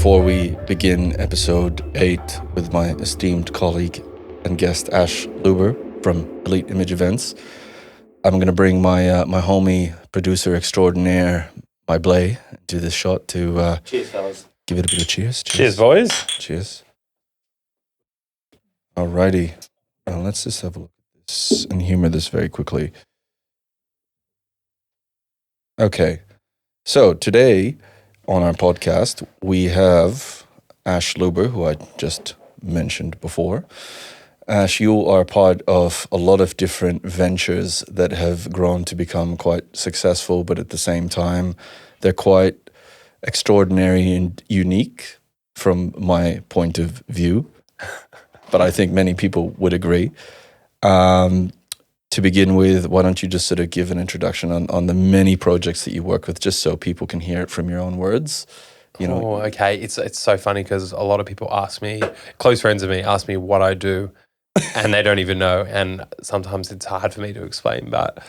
before we begin episode 8 with my esteemed colleague and guest Ash Luber from Elite Image Events, I'm going to bring my my homie, producer extraordinaire, my Blay, do this shot to cheers, fellas. Give it a bit of cheers. Cheers, boys. Cheers. Alrighty. Well, let's just have a look at this and humor this very quickly. Okay. So today on our podcast, we have Ash Luber, who I just mentioned before. Ash, you are part of a lot of different ventures that have grown to become quite successful, but at the same time, they're quite extraordinary and unique from my point of view. But I think many people would agree. To begin with, why don't you just sort of give an introduction on the many projects that you work with, just so people can hear it from your own words? You know. Oh, okay. It's so funny because a lot of people ask me, close friends of me, ask me what I do, and they don't even know. And sometimes it's hard for me to explain. But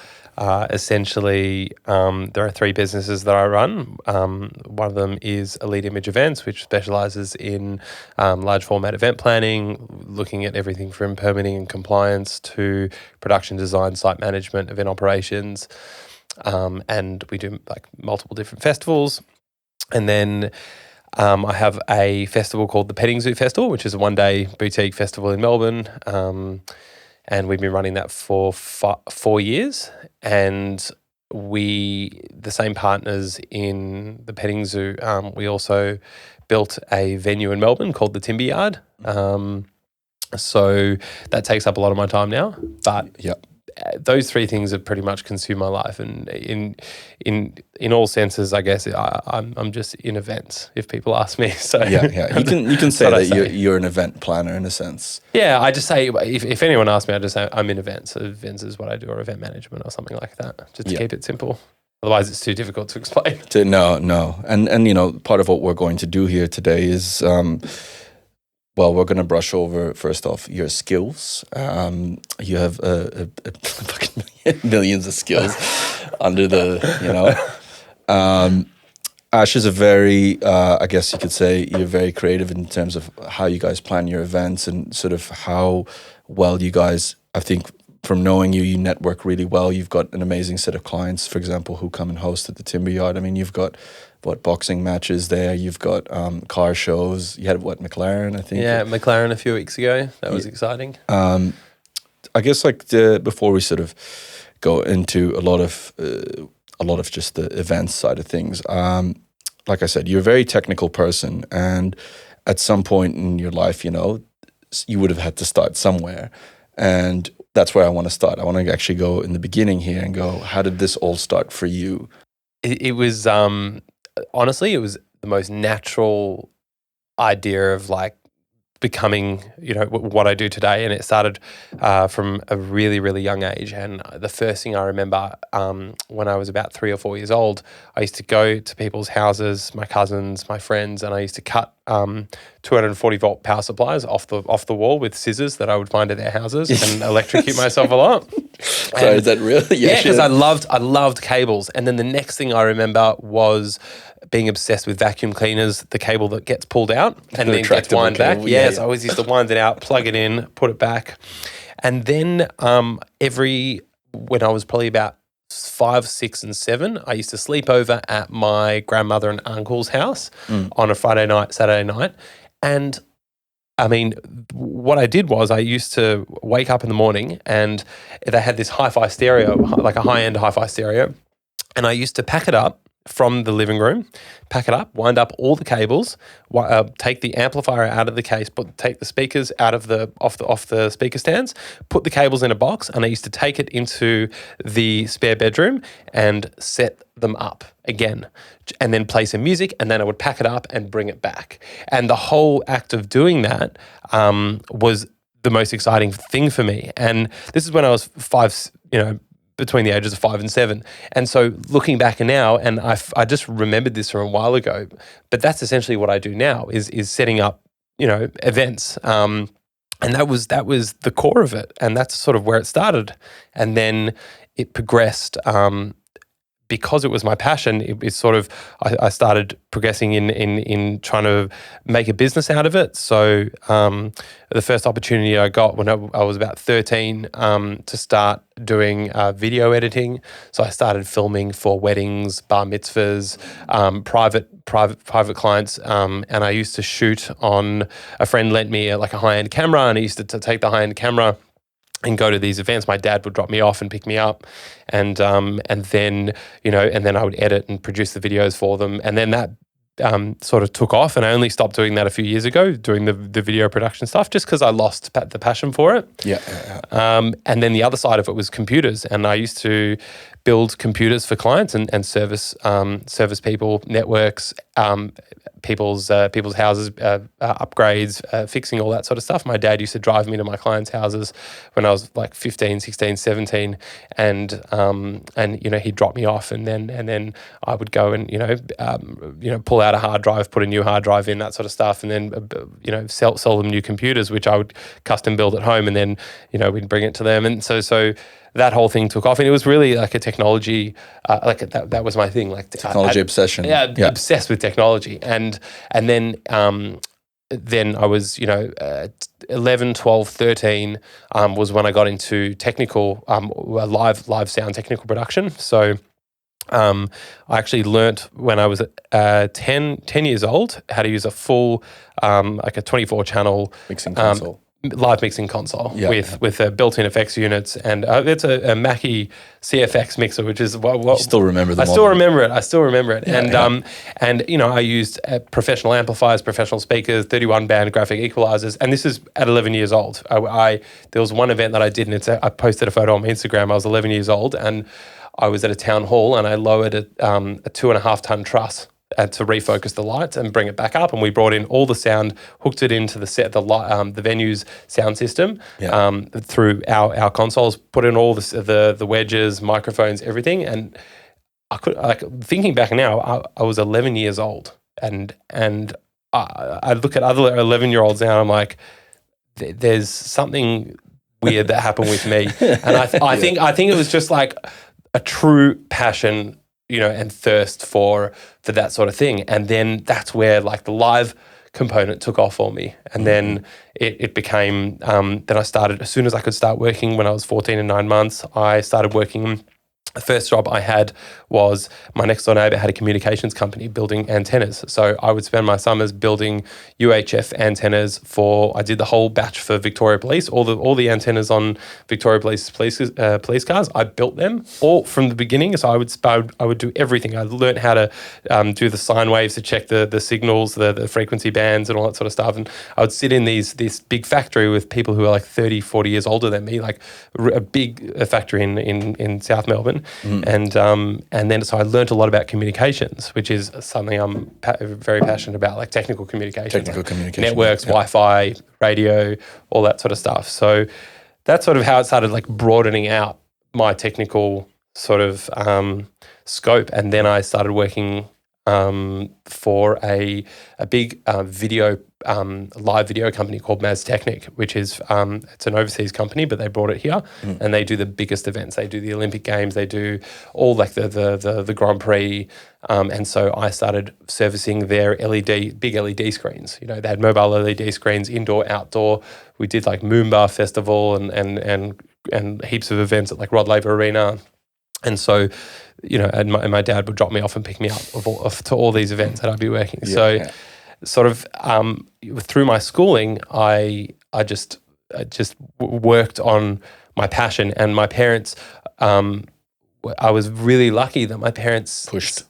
essentially, there are 3 businesses that I run. One of them is Elite Image Events, which specialises in large format event planning, looking at everything from permitting and compliance to production design, site management, event operations. And we do like multiple different festivals. And then I have a festival called the Petting Zoo Festival, which is a 1-day boutique festival in Melbourne. And we've been running that for 4 years. And the same partners in the petting zoo, we also built a venue in Melbourne called the Timberyard. So that takes up a lot of my time now. But those 3 things have pretty much consumed my life, and in all senses, I guess I'm just in events. If people ask me, so you can say that you're an event planner in a sense. Yeah, I just say if anyone asks me, I just say I'm in events. So events is what I do, or event management, or something like that, just to keep it simple. Otherwise, it's too difficult to explain. No, and you know, part of what we're going to do here today is. Well, we're going to brush over, first off, your skills. You have fucking millions of skills under the, you know. Ash is a very, I guess you could say, you're very creative in terms of how you guys plan your events and sort of how well you guys, I think, from knowing you network really well. You've got an amazing set of clients, for example, who come and host at the Timberyard. I mean, you've got boxing matches there. You've got car shows. You had McLaren, I think. Yeah, McLaren a few weeks ago. That was exciting. I guess before we sort of go into a lot of just the events side of things. Like I said, you're a very technical person, and at some point in your life, you know, you would have had to start somewhere, and that's where I want to start. I want to actually go in the beginning here and go, how did this all start for you? It was honestly, it was the most natural idea of like becoming, you know, what I do today. And it started from a really, really young age. And the first thing I remember when I was about 3 or 4 years old, I used to go to people's houses, my cousins, my friends, and I used to cut 240 volt power supplies off the wall with scissors that I would find at their houses and electrocute myself a lot. So is that real? Yeah, because I loved cables. And then the next thing I remember was being obsessed with vacuum cleaners, the cable that gets pulled out and then gets wind back. Yes, I always used to wind it out, plug it in, put it back. And then when I was probably about 5, 6, and 7, I used to sleep over at my grandmother and uncle's house on a Friday night, Saturday night. And I mean, what I did was I used to wake up in the morning and they had this hi-fi stereo, like a high-end hi-fi stereo. And I used to pack it up from the living room, pack it up, wind up all the cables, take the amplifier out of the case, take the speakers out of off the speaker stands, put the cables in a box, and I used to take it into the spare bedroom and set them up again, and then play some music, and then I would pack it up and bring it back. And the whole act of doing that was the most exciting thing for me. And this is when I was 5, you know, between the ages of 5 and 7. And so looking back now, and I just remembered this from a while ago, but that's essentially what I do now is setting up, you know, events. And that was the core of it. And that's sort of where it started. And then it progressed because it was my passion, it sort of I started progressing in trying to make a business out of it. So the first opportunity I got when I was about 13 to start doing video editing. So I started filming for weddings, bar mitzvahs, private clients, and I used to shoot on. A friend lent me a high-end camera, and I used to take the high-end camera and go to these events. My dad would drop me off and pick me up, and then I would edit and produce the videos for them, and then that sort of took off. And I only stopped doing that a few years ago, doing the video production stuff, just because I lost the passion for it. And then the other side of it was computers, and I used to build computers for clients and service people, networks, people's houses, upgrades, fixing all that sort of stuff. My dad used to drive me to my clients' houses when I was like 15, 16, 17, and he'd drop me off, and then I would go and pull out a hard drive, put a new hard drive in, that sort of stuff, and then sell them new computers, which I would custom build at home, and then we'd bring it to them, and so that whole thing took off, and it was really like a technology, that was my thing, like technology obsession. Yeah, obsessed with technology, and then I was 11, 12, 13 was when I got into technical live sound technical production. So I actually learnt when I was 10 years old how to use a full a 24 channel mixing console. Live mixing console with built-in effects units, and it's a Mackie CFX mixer, which is what you still remember the I still remember it. I used professional amplifiers, professional speakers, 31-band graphic equalizers, and this is at 11 years old. There was one event that I did, and I posted a photo on my Instagram. I was 11 years old, and I was at a town hall, and I lowered a 2.5-ton truss to refocus the lights and bring it back up, and we brought in all the sound, hooked it into the venue's sound system through our consoles, put in all the wedges, microphones, everything, and I could, thinking back now, I was 11 years old, and I look at other 11-year-olds now, and I'm like, there's something weird that happened with me, and I think it was just like a true passion, and thirst for that sort of thing. And then that's where like the live component took off for me. And then it became, then I started, as soon as I could start working when I was 14 and 9 months, I started working. The first job I had was my next door neighbour had a communications company building antennas. So I would spend my summers building UHF antennas I did the whole batch for Victoria Police, all the antennas on Victoria Police cars. I built them all from the beginning. So I would do everything. I learned how to do the sine waves to check the signals, the frequency bands and all that sort of stuff. And I would sit in this big factory with people who are like 30, 40 years older than me, like a big factory in South Melbourne. And then so I learned a lot about communications, which is something I'm very passionate about, like technical communication, networks, Wi-Fi, radio, all that sort of stuff. So that's sort of how it started, like broadening out my technical sort of scope. And then I started working for a big live video company called Technic, which is it's an overseas company, but they brought it here, and they do the biggest events. They do the Olympic Games, they do all like the Grand Prix, and so I started servicing their big LED screens. They had mobile LED screens, indoor, outdoor. We did like Moomba Festival and heaps of events at like Rod Laver Arena, and so. And my dad would drop me off and pick me up to all these events that I'd be working. Sort of through my schooling, I just worked on my passion, and my parents. I was really lucky that my parents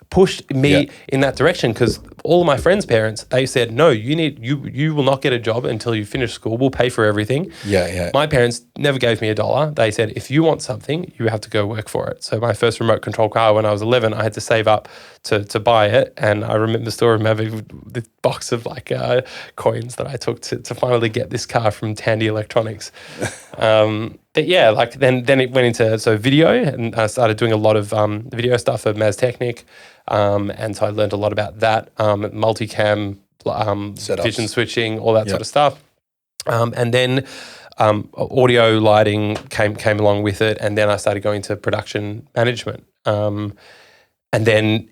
pushed me in that direction, because all of my friends' parents, they said, no, you will not get a job until you finish school. We'll pay for everything. My parents never gave me $1. They said, if you want something, you have to go work for it. So my first remote control car when I was 11, I had to save up to buy it. And I remember the story of having the box of like coins that I took to finally get this car from Tandy Electronics. But yeah, like then it went into video, and I started doing a lot of video stuff for Technic, and so I learned a lot about that, multicam, vision switching, all that sort of stuff, and then audio lighting came along with it, and then I started going to production management, And then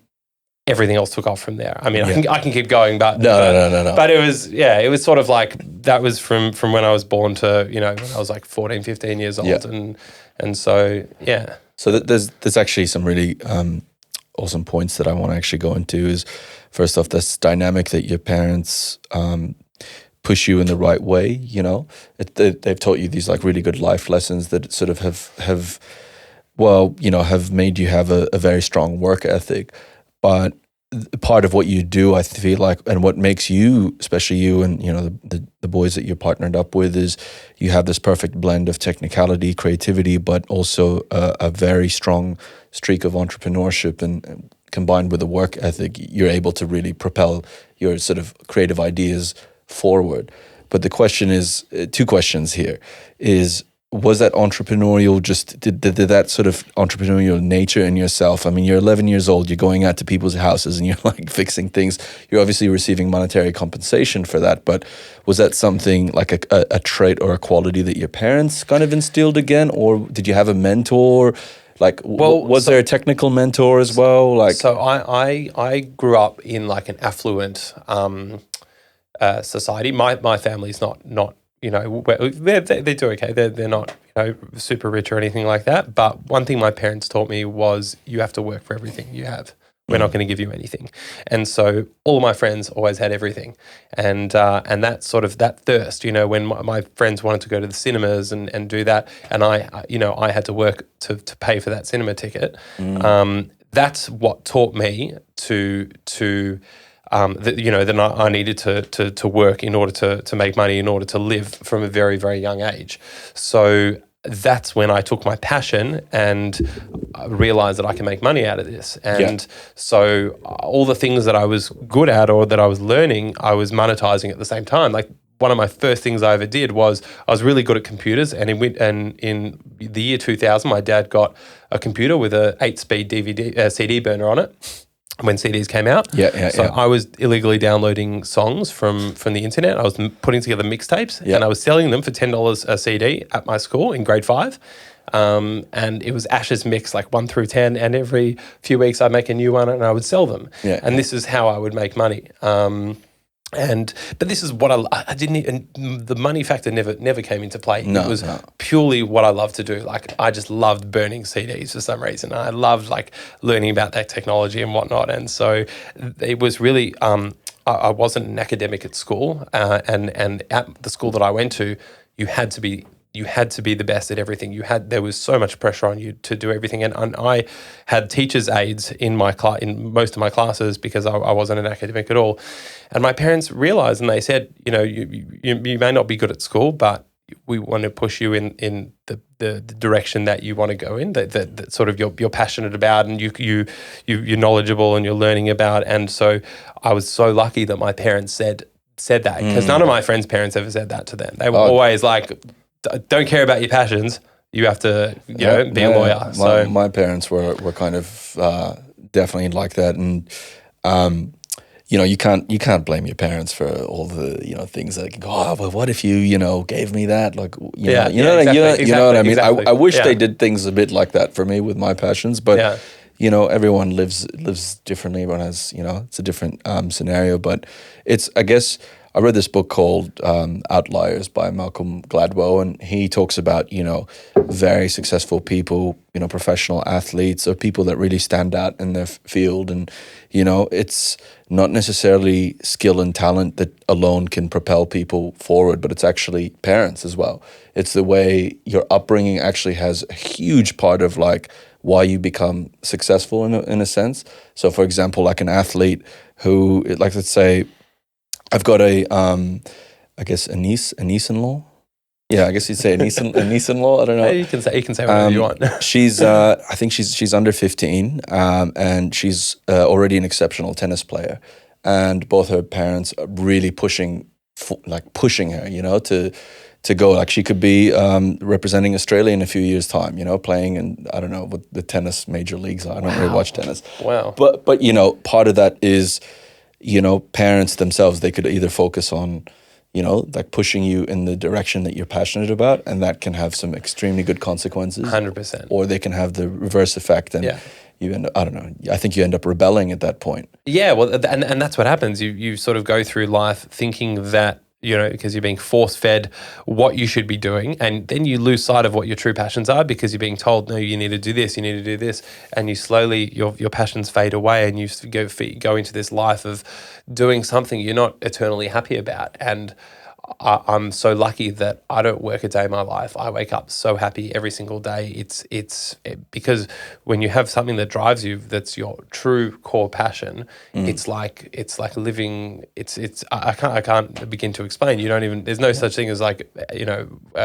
everything else took off from there. I mean, I can keep going, but no. But it was sort of like that was from when I was born to, when I was like 14, 15 years old. Yeah. And so, yeah. So there's actually some really awesome points that I want to actually go into. Is first off, this dynamic that your parents push you in the right way. They've taught you these like really good life lessons that sort of have made you have a very strong work ethic. But part of what you do, I feel like, and what makes you, especially you and the boys that you're partnered up with, is you have this perfect blend of technicality, creativity, but also a very strong streak of entrepreneurship, and combined with a work ethic, you're able to really propel your sort of creative ideas forward. But the question is, two questions here, was that entrepreneurial, just did that sort of entrepreneurial nature in yourself? I mean, you're 11 years old, you're going out to people's houses and you're like fixing things. You're obviously receiving monetary compensation for that, but was that something like a trait or a quality that your parents kind of instilled again? Or did you have a mentor? Like, was there a technical mentor as well? Like, so I grew up in like an affluent society. My family's not they do okay. They're not super rich or anything like that. But one thing my parents taught me was you have to work for everything you have. We're not going to give you anything. And so all of my friends always had everything. And that sort of, that thirst, when my friends wanted to go to the cinemas and do that, and I had to work to pay for that cinema ticket. That's what taught me that I needed to work in order to make money, in order to live from a very, very young age. So that's when I took my passion and realized that I can make money out of this. And so all the things that I was good at or that I was learning, I was monetizing at the same time. Like, one of my first things I ever did was I was really good at computers, and in the year 2000, my dad got a computer with a 8-speed CD burner on it when CDs came out. So I was illegally downloading songs from the internet. I was putting together mixtapes, and I was selling them for $10 a CD at my school in grade 5. And it was Ash's mix, like 1 through 10, and every few weeks I'd make a new one and I would sell them. And this is how I would make money. But this is what I didn't even, the money factor never came into play. It was purely what I love to do. Like, I just loved burning CDs for some reason. I loved like learning about that technology and whatnot. And so it was really, I wasn't an academic at school, and at the school that I went to, you had to be the best at everything. There was so much pressure on you to do everything, and I had teachers' aides in in most of my classes because I wasn't an academic at all. And my parents realized, and they said, you may not be good at school, but we want to push you in the direction that you want to go in, that sort of you're passionate about, and you're knowledgeable and you're learning about. And so I was so lucky that my parents said that, because none of my friends' parents ever said that to them. They were always like, don't care about your passions. You have to, be a lawyer. So my parents were kind of definitely like that, and you can't blame your parents for all the things that go. Oh, well, what if you gave me that? Like you know what I mean. Exactly. I wish they did things a bit like that for me with my passions, but everyone lives differently. Everyone has it's a different scenario, but I guess. I read this book called Outliers by Malcolm Gladwell, and he talks about, very successful people, professional athletes, or people that really stand out in their field. And, it's not necessarily skill and talent that alone can propel people forward, but it's actually parents as well. It's the way your upbringing actually has a huge part of like why you become successful in a sense. So, for example, like an athlete who, like, let's say, I've got a niece-in-law. Yeah, I guess you'd say a niece-in-law. I don't know. You can say whatever you want. She's I think she's under 15, and she's already an exceptional tennis player. And both her parents are really pushing her, to go. Like, she could be representing Australia in a few years' time, playing in, I don't know what the tennis major leagues are. I don't really watch tennis. Wow. But part of that is, parents themselves, they could either focus on, like pushing you in the direction that you're passionate about, and that can have some extremely good consequences. 100%. Or they can have the reverse effect. And, you end up, I don't know, I think you end up rebelling at that point. Yeah, well, and that's what happens. You sort of go through life thinking that, because you're being force-fed what you should be doing, and then you lose sight of what your true passions are because you're being told, no, you need to do this, you need to do this, and you slowly, your passions fade away, and you go into this life of doing something you're not eternally happy about. And I'm so lucky that I don't work a day in my life. I wake up so happy every single day. It's because when you have something that drives you, that's your true core passion. It's like living. I can't begin to explain. You don't even. There's no such thing as like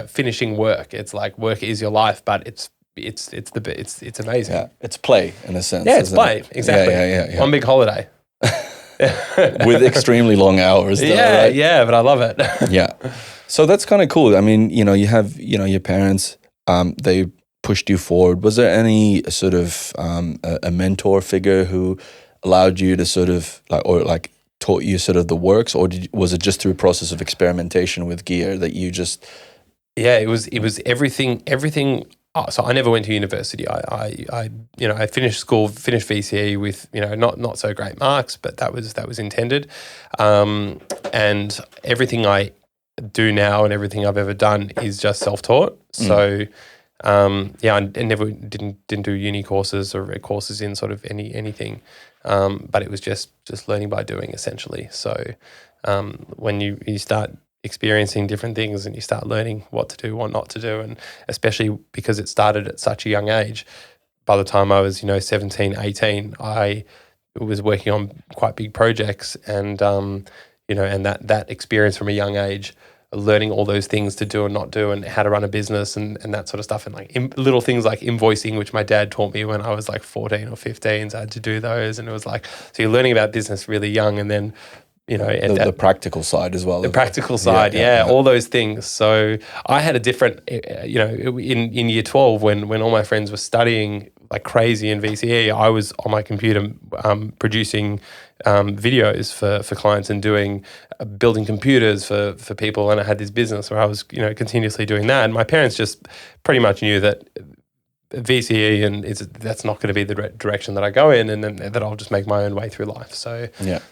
finishing work. It's like work is your life, but it's amazing. Yeah, it's play in a sense. Yeah, it's play. Exactly. Yeah. One big holiday. With extremely long hours. Though, right? Yeah, but I love it. Yeah. So that's kind of cool. I mean, you have, your parents, they pushed you forward. Was there any sort of a mentor figure who allowed you to sort of taught you sort of the works, or was it just through a process of experimentation with gear that you just... Yeah, it was everything. So I never went to university. I finished school, finished VCE with not so great marks, but that was intended. And everything I do now and everything I've ever done is just self-taught. So I never didn't do uni courses or courses in sort of anything. But it was just learning by doing essentially. So when you start experiencing different things and you start learning what to do, what not to do, and especially because it started at such a young age, by the time I was 17, 18, I was working on quite big projects, and and that experience from a young age, learning all those things to do and not do, and how to run a business and that sort of stuff, and like little things like invoicing, which my dad taught me when I was like 14 or 15, so I had to do those, and it was like, so you're learning about business really young, and then the practical side as well. The practical side, all those things. So I had a different, in year 12 when all my friends were studying like crazy in VCE, I was on my computer producing videos for clients and building computers for people, and I had this business where I was continuously doing that. And my parents just pretty much knew that VCE and that's not going to be the direction that I go in, and then that I'll just make my own way through life. So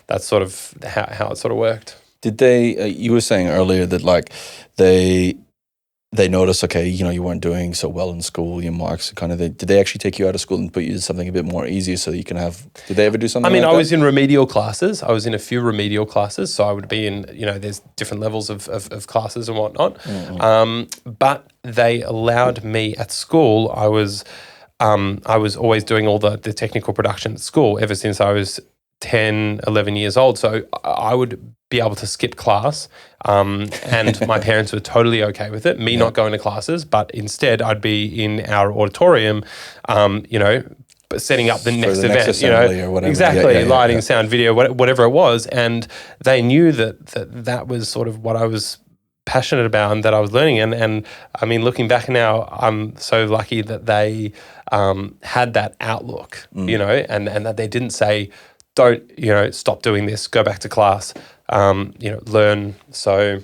that's sort of how it sort of worked. Did they? You were saying earlier that like they noticed, okay, you weren't doing so well in school, your marks kind of. Did they actually take you out of school and put you in something a bit more easy so you can have? Did they ever do something? I mean, like I was in remedial classes. I was in a few remedial classes, so I would be in. There's different levels of classes and whatnot. Mm-hmm. But they allowed me at school. I was always doing all the technical production at school ever since I was 10, 11 years old. So I would be able to skip class, and my parents were totally okay with it, me not going to classes, but instead I'd be in our auditorium, setting up the next event, or whatever. Exactly, lighting, sound, video, whatever it was, and they knew that was sort of what I was passionate about and that I was learning. And I mean, looking back now, I'm so lucky that they had that outlook, and that they didn't say, don't, stop doing this, go back to class, learn. So,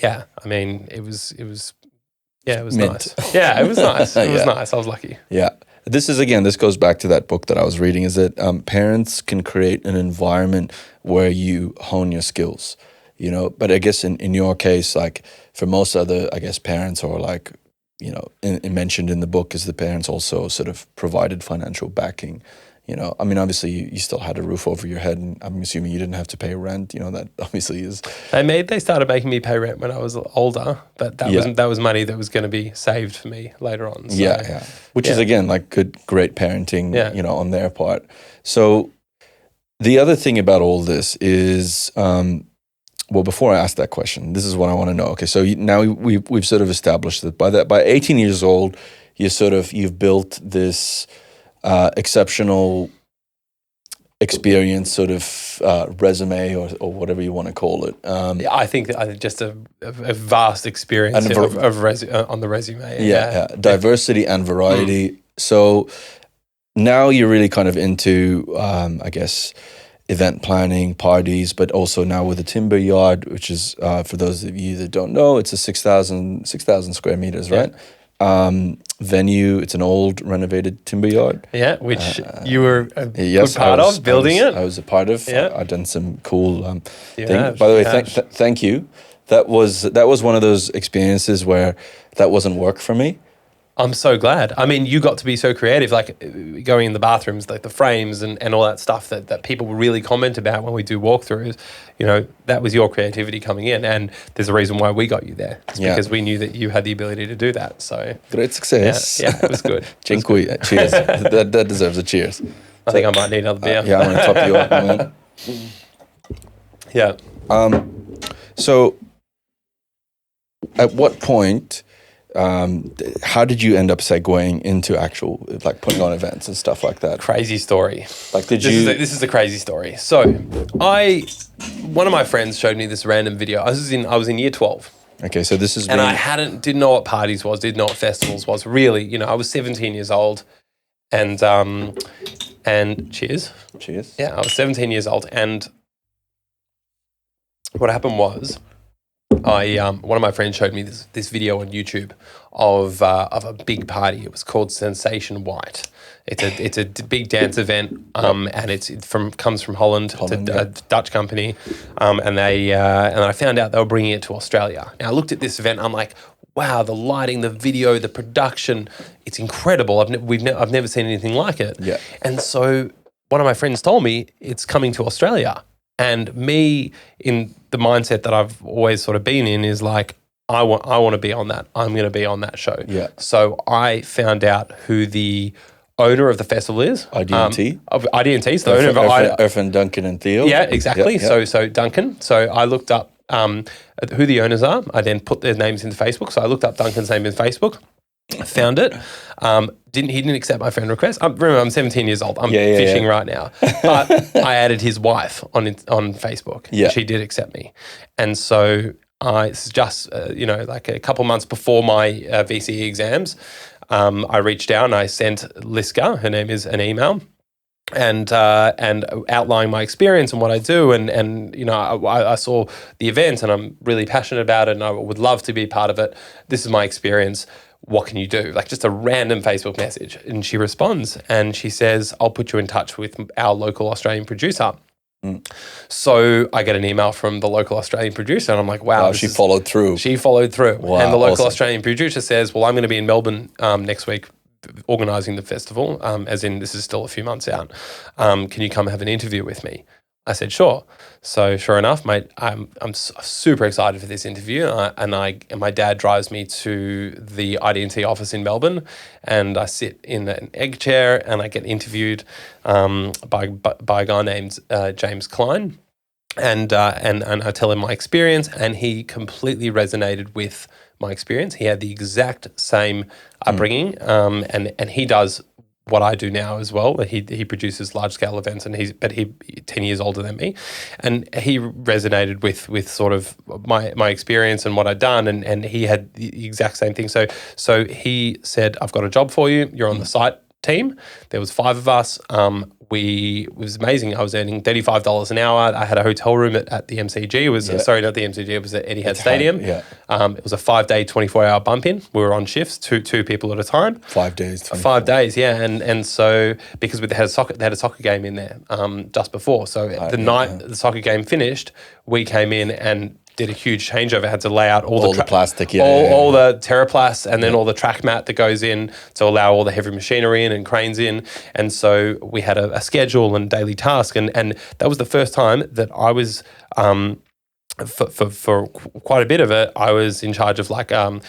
yeah, I mean, it was nice. Yeah, it was nice. It was nice. I was lucky. Yeah. This goes back to that book that I was reading, is that parents can create an environment where you hone your skills, but I guess in your case, like for most other, I guess, parents, or like, mentioned in the book, is the parents also sort of provided financial backing. I mean, obviously you still had a roof over your head, and I'm assuming you didn't have to pay rent. That obviously is. They started making me pay rent when I was older, but that was money that was going to be saved for me later on. So, which is again like great parenting, on their part. So the other thing about all this is, before I ask that question, this is what I want to know. Okay, so now we've sort of established that by 18 years old, you've built this exceptional experience, sort of resume or whatever you want to call it. I think just a vast experience on the resume. Diversity and variety. So now you're really kind of into, I guess, event planning, parties, but also now with the Timberyard, which is, for those of you that don't know, it's a 6,000 square meters, right? venue. It's an old renovated Timberyard. Yeah, which you were a good part of building it. I was a part of. Yeah. I've done some cool things. have, By the way, you have. thank you. That was one of those experiences where that wasn't work for me. I'm so glad. I mean, you got to be so creative, like going in the bathrooms, like the frames and all that stuff that people really comment about when we do walkthroughs. You know, that was your creativity coming in, and there's a reason why we got you there. It's because we knew that you had the ability to do that. So great success. Yeah, it was good. Dziękuję. Cheers. that deserves a cheers. I think I might need another beer. Yeah, I'm going to top you up, man. Yeah. So, at what point, how did you end up segueing into actual, like putting on events and stuff like that? Crazy story. Like, This is a crazy story. So, one of my friends showed me this random video. I was in year 12. Okay, so this is and I didn't know what parties was, didn't know what festivals was. Really, you know, I was 17 years old, and cheers. Cheers. Yeah, I was 17 years old, and what happened was, one of my friends showed me this video on YouTube of a big party. It was called Sensation White. It's a big dance event, and comes from Holland. It's a Dutch company, and I found out they were bringing it to Australia. Now I looked at this event. I'm like, wow, the lighting, the video, the production, it's incredible. I've never seen anything like it. Yeah. And so one of my friends told me it's coming to Australia. And me, in the mindset that I've always sort of been in, is like, I want to be on that. I'm going to be on that show. Yeah. So I found out who the owner of the festival is. IDNT. IDNT, so the owner of Irfan, Duncan and Theo. Yeah, exactly. Yep. So Duncan. So I looked up who the owners are. I then put their names into Facebook. So I looked up Duncan's name in Facebook. Found it. He didn't accept my friend request. Remember, I'm 17 years old. I'm fishing right now. But I added his wife on Facebook. Yeah. She did accept me. And so it's just, like a couple months before my VCE exams, I reached out and I sent Liska, her name is, an email. And outlining my experience and what I do, and you know, I saw the event and I'm really passionate about it and I would love to be part of it. This is my experience. What can you do? Like just a random Facebook message. And she responds and she says, I'll put you in touch with our local Australian producer. So I get an email from the local Australian producer and I'm like, wow. She followed through. She followed through. Wow, and the local awesome. Australian producer says, well, I'm going to be in Melbourne next week organising the festival, as in this is still a few months out. Can you come have an interview with me? I said, sure. So sure enough, mate, I'm super excited for this interview. And my dad drives me to the IDNT office in Melbourne and I sit in an egg chair and I get interviewed by a guy named James Klein. And I tell him my experience and he completely resonated with my experience. He had the exact same upbringing and he does what I do now as well. He produces large scale events and he's 10 years older than me. And he resonated with sort of my experience and what I'd done and he had the exact same thing. So he said, I've got a job for you. You're on the site team. There was 5 of us. It was amazing. I was earning $35 an hour. I had a hotel room at the MCG. It was sorry, not the MCG. It was at Etihad Stadium. Yeah. It was a 5-day, 24-hour bump in. We were on shifts, two people at a time. 5 days. 5 days, yeah. And so because they had a soccer game in there just before. So night the soccer game finished, we came in and did a huge changeover. Had to lay out all the plastic, all the TerraPlast, and then all the track mat that goes in to allow all the heavy machinery in and cranes in. And so we had a schedule and daily task, and that was the first time that I was. For quite a bit of it, I was in charge of like a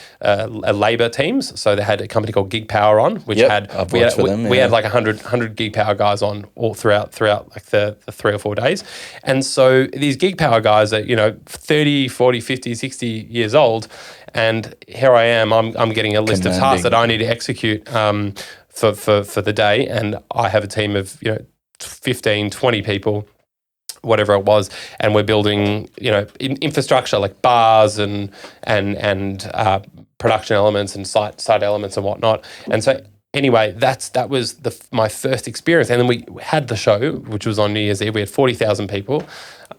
labour teams. So they had a company called Gig Power on, which we had like 100 Gig Power guys on all throughout like the 3 or 4 days. And so these Gig Power guys are, 30, 40, 50, 60 years old. And here I am, I'm getting a list of tasks that I need to execute for the day. And I have a team of, 15, 20 people, whatever it was, and we're building, infrastructure like bars and production elements and site elements and whatnot. And so anyway, that was my first experience. And then we had the show, which was on New Year's Eve. We had 40,000 people,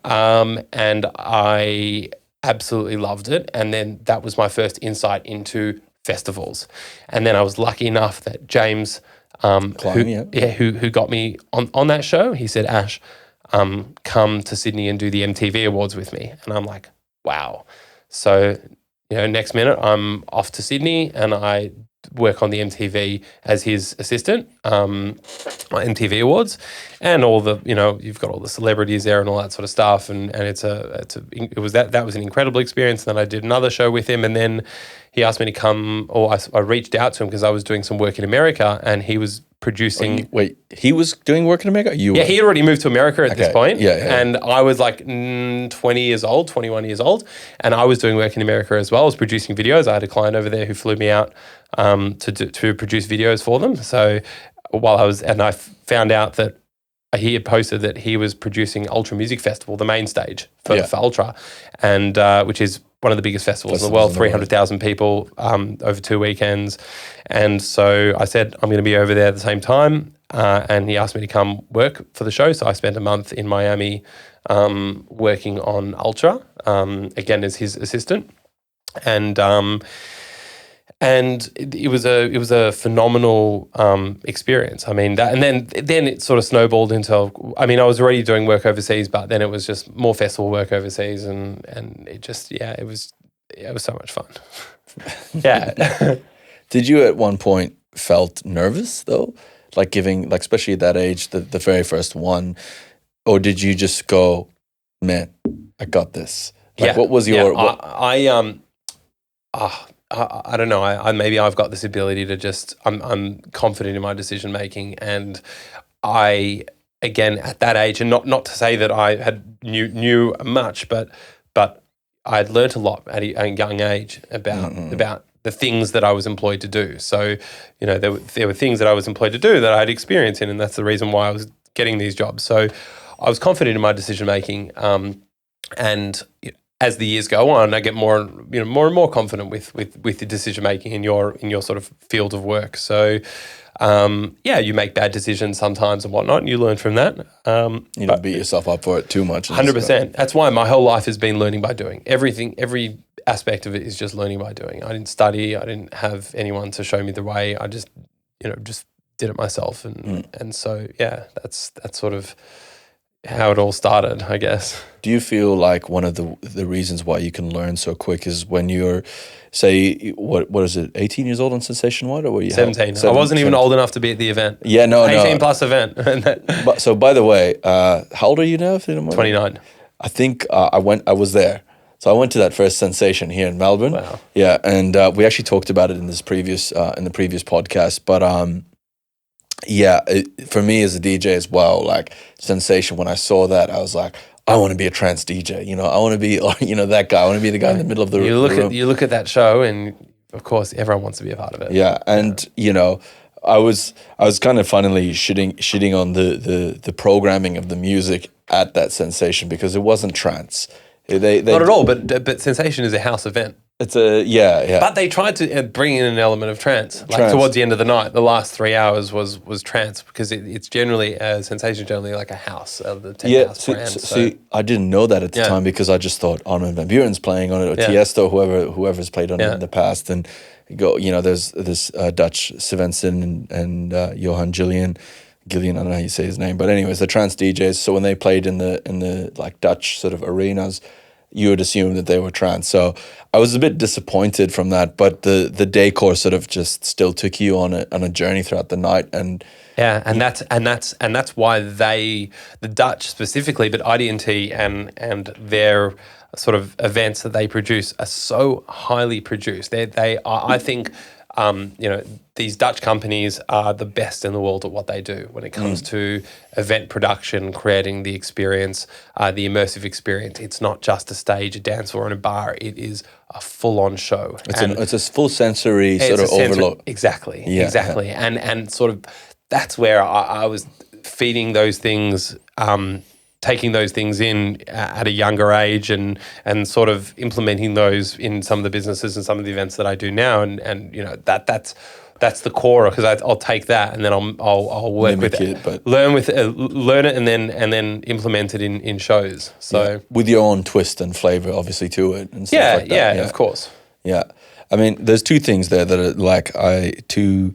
and I absolutely loved it. And then that was my first insight into festivals. And then I was lucky enough that James, who got me on that show, he said, Ash, come to Sydney and do the MTV Awards with me. And I'm like, wow. So, next minute I'm off to Sydney and I work on the MTV as his assistant, MTV Awards, and all the, you've got all the celebrities there and all that sort of stuff, and that was an incredible experience. And then I did another show with him, and then he asked me to come, or I reached out to him because I was doing some work in America, and he was producing. He was doing work in America? He had already moved to America at this point. Yeah. And I was like 21 years old, and I was doing work in America as well. I was producing videos. I had a client over there who flew me out to produce videos for them. So I found out that he had posted that he was producing Ultra Music Festival, the main stage for Ultra, and which is one of the biggest festivals in the world, 300,000 people over 2 weekends. And so I said, I'm going to be over there at the same time. And he asked me to come work for the show. So I spent a month in Miami working on Ultra, again as his assistant. And it was a phenomenal experience. I mean, and then it sort of snowballed into. I mean, I was already doing work overseas, but then it was just more festival work overseas, and it just it was so much fun. Yeah. Did you at one point felt nervous though, like giving, like especially at that age, the very first one, or did you just go, man, I got this? Like, what was your? I don't know. Maybe I've got this ability to just. I'm confident in my decision making, and I again at that age, and not to say that I knew much, but I'd learnt a lot at a young age about the things that I was employed to do. So there were things that I was employed to do that I had experience in, and that's the reason why I was getting these jobs. So I was confident in my decision making, and as the years go on, I get more and more confident with the decision making in your sort of field of work. So, you make bad decisions sometimes and whatnot, and you learn from that. You don't beat yourself up for it too much. 100%. That's why my whole life has been learning by doing. Every aspect of it is just learning by doing. I didn't study. I didn't have anyone to show me the way. I just did it myself, and so that's sort of how it all started, I guess. Do you feel like one of the reasons why you can learn so quick is when you're, say, what is it, 18 years old on Sensation What, or were you 17? I wasn't even old enough to be at the event. Yeah, no, 18 plus event. So by the way, how old are you now? If you don't mind? 29. I think I was there. So I went to that first Sensation here in Melbourne. Wow. Yeah, and we actually talked about it in the previous podcast, but for me as a DJ as well, like Sensation, when I saw that, I was like, I want to be a trance DJ. I want to be, that guy. I want to be the guy in the middle of the room. You look at that show, and of course, everyone wants to be a part of it. Yeah, and I was kind of funnily shitting on the programming of the music at that Sensation because it wasn't trance. They not at all. But Sensation is a house event. It's yeah. But they tried to bring in an element of trance. Like towards the end of the night, the last 3 hours was trance because it's generally Sensation generally like a house, the tech house brand. See, I didn't know that at the time because I just thought Armin van Buuren's playing on it, or Tiesto, whoever's played on it in the past, and there's this Dutch Svensson and Johan Gillian, I don't know how you say his name, but anyways, the trance DJs. So when they played in the like Dutch sort of arenas, you would assume that they were trance. So I was a bit disappointed from that, but the decor sort of just still took you on a journey throughout the night, and that's why the Dutch specifically, but IDT and their sort of events that they produce are so highly produced. I think these Dutch companies are the best in the world at what they do when it comes to event production, creating the experience, the immersive experience. It's not just a stage, a dance floor, and a bar. It is a full-on show. It's a full sensory sort of overload. Exactly, exactly. Yeah. And sort of that's where I was feeding those things, taking those things in at a younger age and sort of implementing those in some of the businesses and some of the events that I do now. And that's the core, because I'll take that and then I'll work with it, but learn it and then implement it in shows. So with your own twist and flavor, obviously, to it and stuff like that. Of course. Yeah. I mean, there's two things there that are two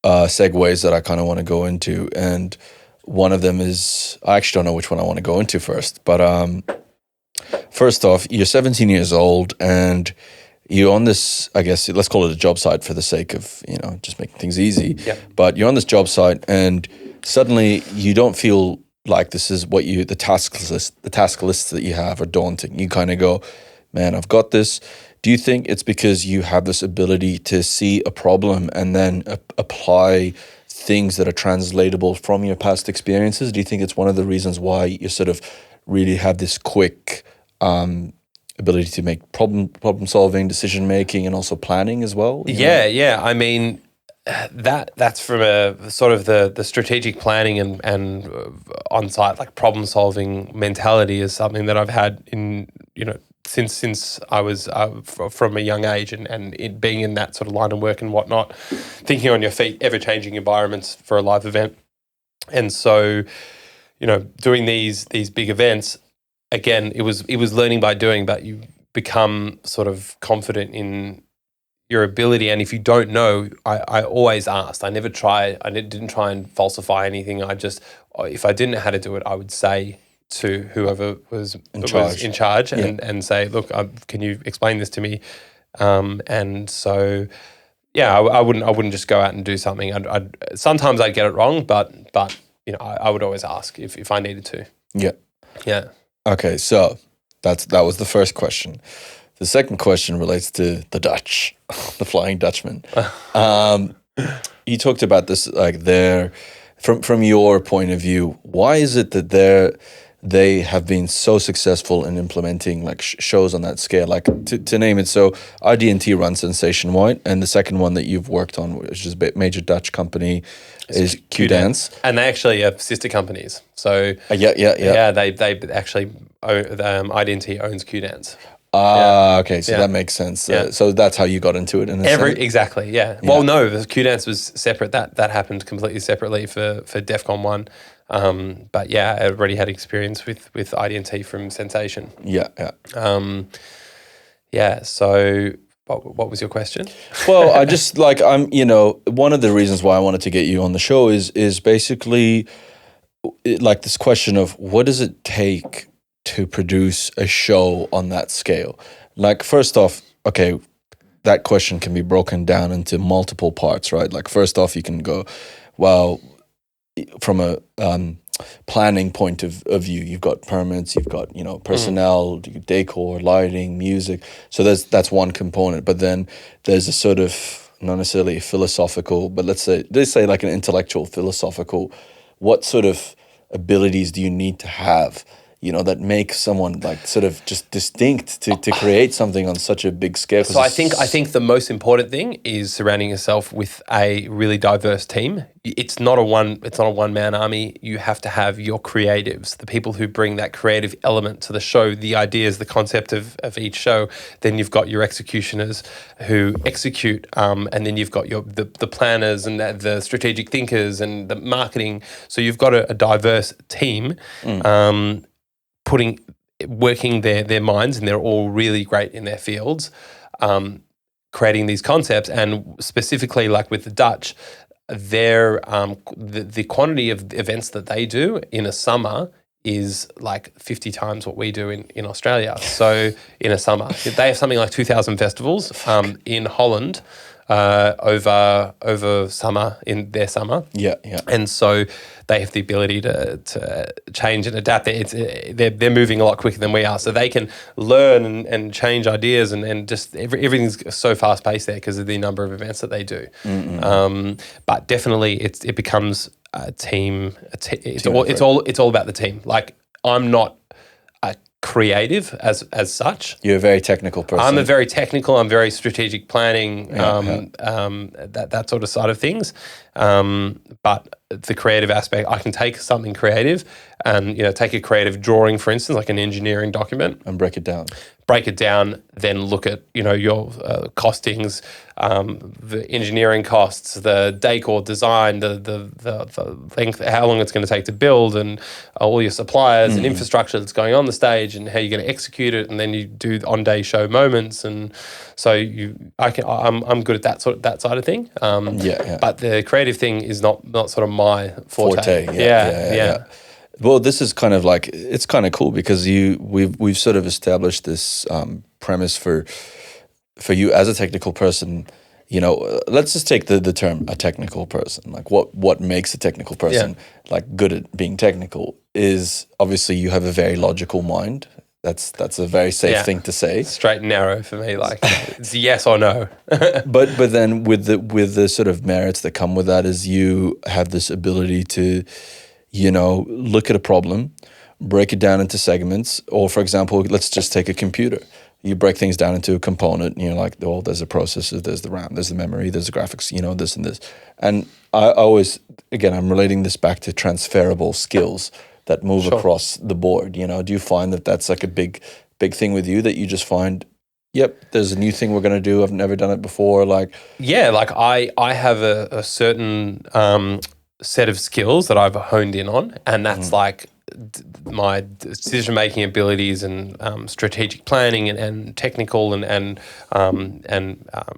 segues that I kind of want to go into, and one of them is, I actually don't know which one I want to go into first, but first off, you're 17 years old and you're on this, I guess, let's call it a job site for the sake of, just making things easy. Yep. But you're on this job site and suddenly you don't feel like this is what the task lists that you have are daunting. You kind of go, man, I've got this. Do you think it's because you have this ability to see a problem and then apply things that are translatable from your past experiences? Do you think it's one of the reasons why you sort of really have this quick ability to make problem solving, decision making, and also planning as well? Yeah. I mean, that's from a sort of the strategic planning and on-site like problem solving mentality is something that I've had in since I was from a young age and it being in that sort of line of work and whatnot, thinking on your feet, ever changing environments for a live event, and so doing these big events. Again, it was learning by doing, but you become sort of confident in your ability. And if you don't know, I always asked. I didn't try and falsify anything. If I didn't know how to do it, I would say to whoever was in charge and say, look, can you explain this to me? And so, yeah, I wouldn't just go out and do something. Sometimes I'd get it wrong, but I would always ask if I needed to. Yeah. Yeah. Okay, so that was the first question. The second question relates to the Dutch, the Flying Dutchman. You talked about this, like from your point of view. Why is it that they have been so successful in implementing like shows on that scale? Like to name it, so ID&T runs Sensation White, and the second one that you've worked on, which is a major Dutch company, is Q-Dance. And they actually have sister companies. So yeah. They actually ID&T owns Q-Dance. Okay, so that makes sense. Yeah. So that's how you got into it. Exactly, yeah. Well, no, the Q-Dance was separate. That happened completely separately for Defqon 1. But yeah, I already had experience with ID&T from Sensation. Yeah. So what was your question? Well, I just one of the reasons why I wanted to get you on the show is basically like this question of what does it take to produce a show on that scale? Like, first off, okay, that question can be broken down into multiple parts, right? Like, first off, you can go, well, from a planning point of view, you've got permits, you've got personnel, decor, lighting, music. So that's one component. But then there's a sort of not necessarily philosophical, but let's say like an intellectual philosophical. What sort of abilities do you need to have, that make someone like sort of just distinct to create something on such a big scale? So I think the most important thing is surrounding yourself with a really diverse team. It's not a one man army. You have to have your creatives, the people who bring that creative element to the show, the ideas, the concept of each show. Then you've got your executioners who execute, and then you've got the planners and the strategic thinkers and the marketing. So you've got a diverse team. Working their minds, and they're all really great in their fields, creating these concepts. And specifically, like with the Dutch, their the quantity of events that they do in a summer is like 50 times what we do in Australia. So in a summer, they have something like 2,000 festivals in Holland over summer, in their summer. Yeah. And so they have the ability to change and adapt. They're moving a lot quicker than we are, so they can learn and change ideas and just everything's so fast paced there because of the number of events that they do. But definitely, it becomes a team. It's all about the team. Like, I'm not a creative as such. You're a very technical person. I'm very technical. I'm very strategic planning, that sort of side of things. But the creative aspect, I can take something creative and take a creative drawing, for instance, like an engineering document, and break it down. break it down, then look at, your costings, the engineering costs, the decor design, the length, how long it's going to take to build, and all your suppliers and infrastructure that's going on the stage, and how you're going to execute it, and then you do on-day show moments, and so I'm good at that side of thing. But the creative thing is not sort of my forte. Yeah. Well, this is kind of like, it's kind of cool because we've sort of established this premise for you as a technical person. Let's just take the term a technical person. Like what makes a technical person like good at being technical is obviously you have a very logical mind. That's a very safe thing to say. Straight and narrow for me, like it's yes or no. but then with the sort of merits that come with that is you have this ability to look at a problem, break it down into segments, or for example, let's just take a computer. You break things down into a component, and you're like, oh, there's a processor, there's the RAM, there's the memory, there's the graphics, this and this. And I always, again, I'm relating this back to transferable skills that move across the board. Do you find that that's like a big thing with you, that you just find, yep, there's a new thing we're going to do, I've never done it before? Like I have a certain set of skills that I've honed in on, and that's like my decision-making abilities and strategic planning and technical and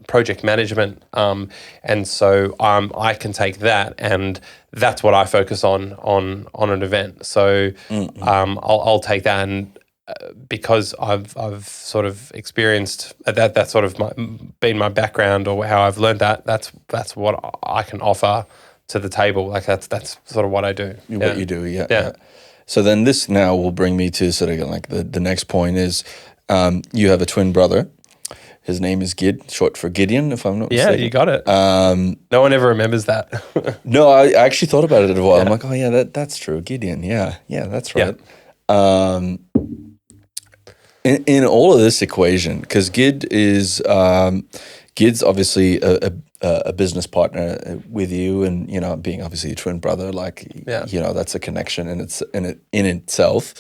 project management, and so I can take that, and that's what I focus on an event. So I'll take that, and because I've sort of experienced that's sort of been my background, or how I've learned that's what I can offer to the table. Like that's sort of what I do. What you do, yeah. So then this now will bring me to sort of like the next point is you have a twin brother. His name is Gid, short for Gideon, if I'm not mistaken. Yeah, you got it. No one ever remembers that. No, I actually thought about it a while. Yeah. I'm like, oh yeah, that's true. Gideon, yeah, that's right. Yeah. In all of this equation, because Gid's obviously a business partner with you, and being obviously a twin brother, that's a connection in itself.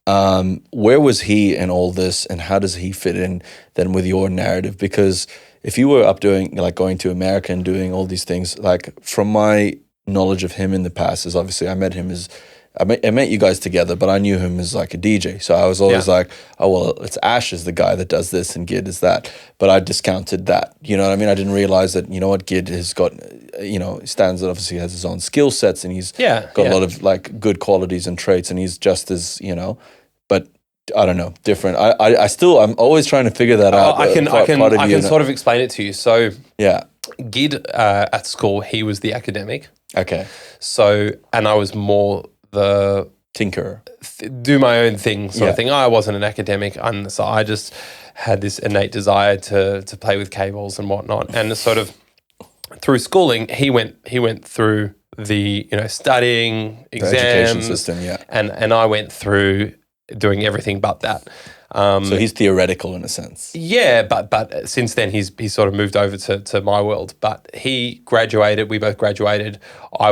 Where was he in all this, and how does he fit in then with your narrative? Because if you were up doing going to America and doing all these things, like from my knowledge of him in the past is obviously I met you guys together, but I knew him as like a DJ. So I was always like, oh, well, it's Ash is the guy that does this and Gid is that. But I discounted that. You know what I mean? I didn't realize that, Gid has got, stands that obviously has his own skill sets, and he's got a lot of like good qualities and traits, and he's just as, but I don't know, different. I'm always trying to figure that out. I can sort of explain it to you. So Gid at school, he was the academic. Okay. So, and I was more the tinker, do my own thing sort of thing. I wasn't an academic, and so I just had this innate desire to play with cables and whatnot. And sort of through schooling, he went through the studying exams, the education system, and I went through doing everything but that. So he's theoretical in a sense. Yeah, but since then he's sort of moved over to my world. But he graduated. We both graduated. I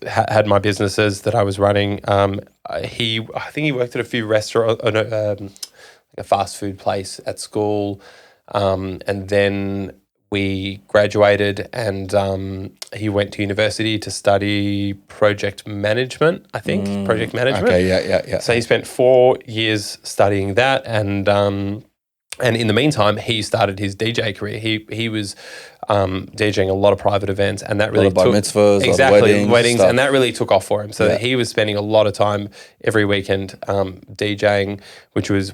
had my businesses that I was running. I think he worked at a few restaurants, like a fast food place at school, and then we graduated, and he went to university to study project management, I think. Project management. Okay, yeah. So he spent 4 years studying that, and in the meantime, he started his DJ career. He was DJing a lot of private events, and that really took bar mitzvahs, weddings, and that really took off for him. So that he was spending a lot of time every weekend DJing, which was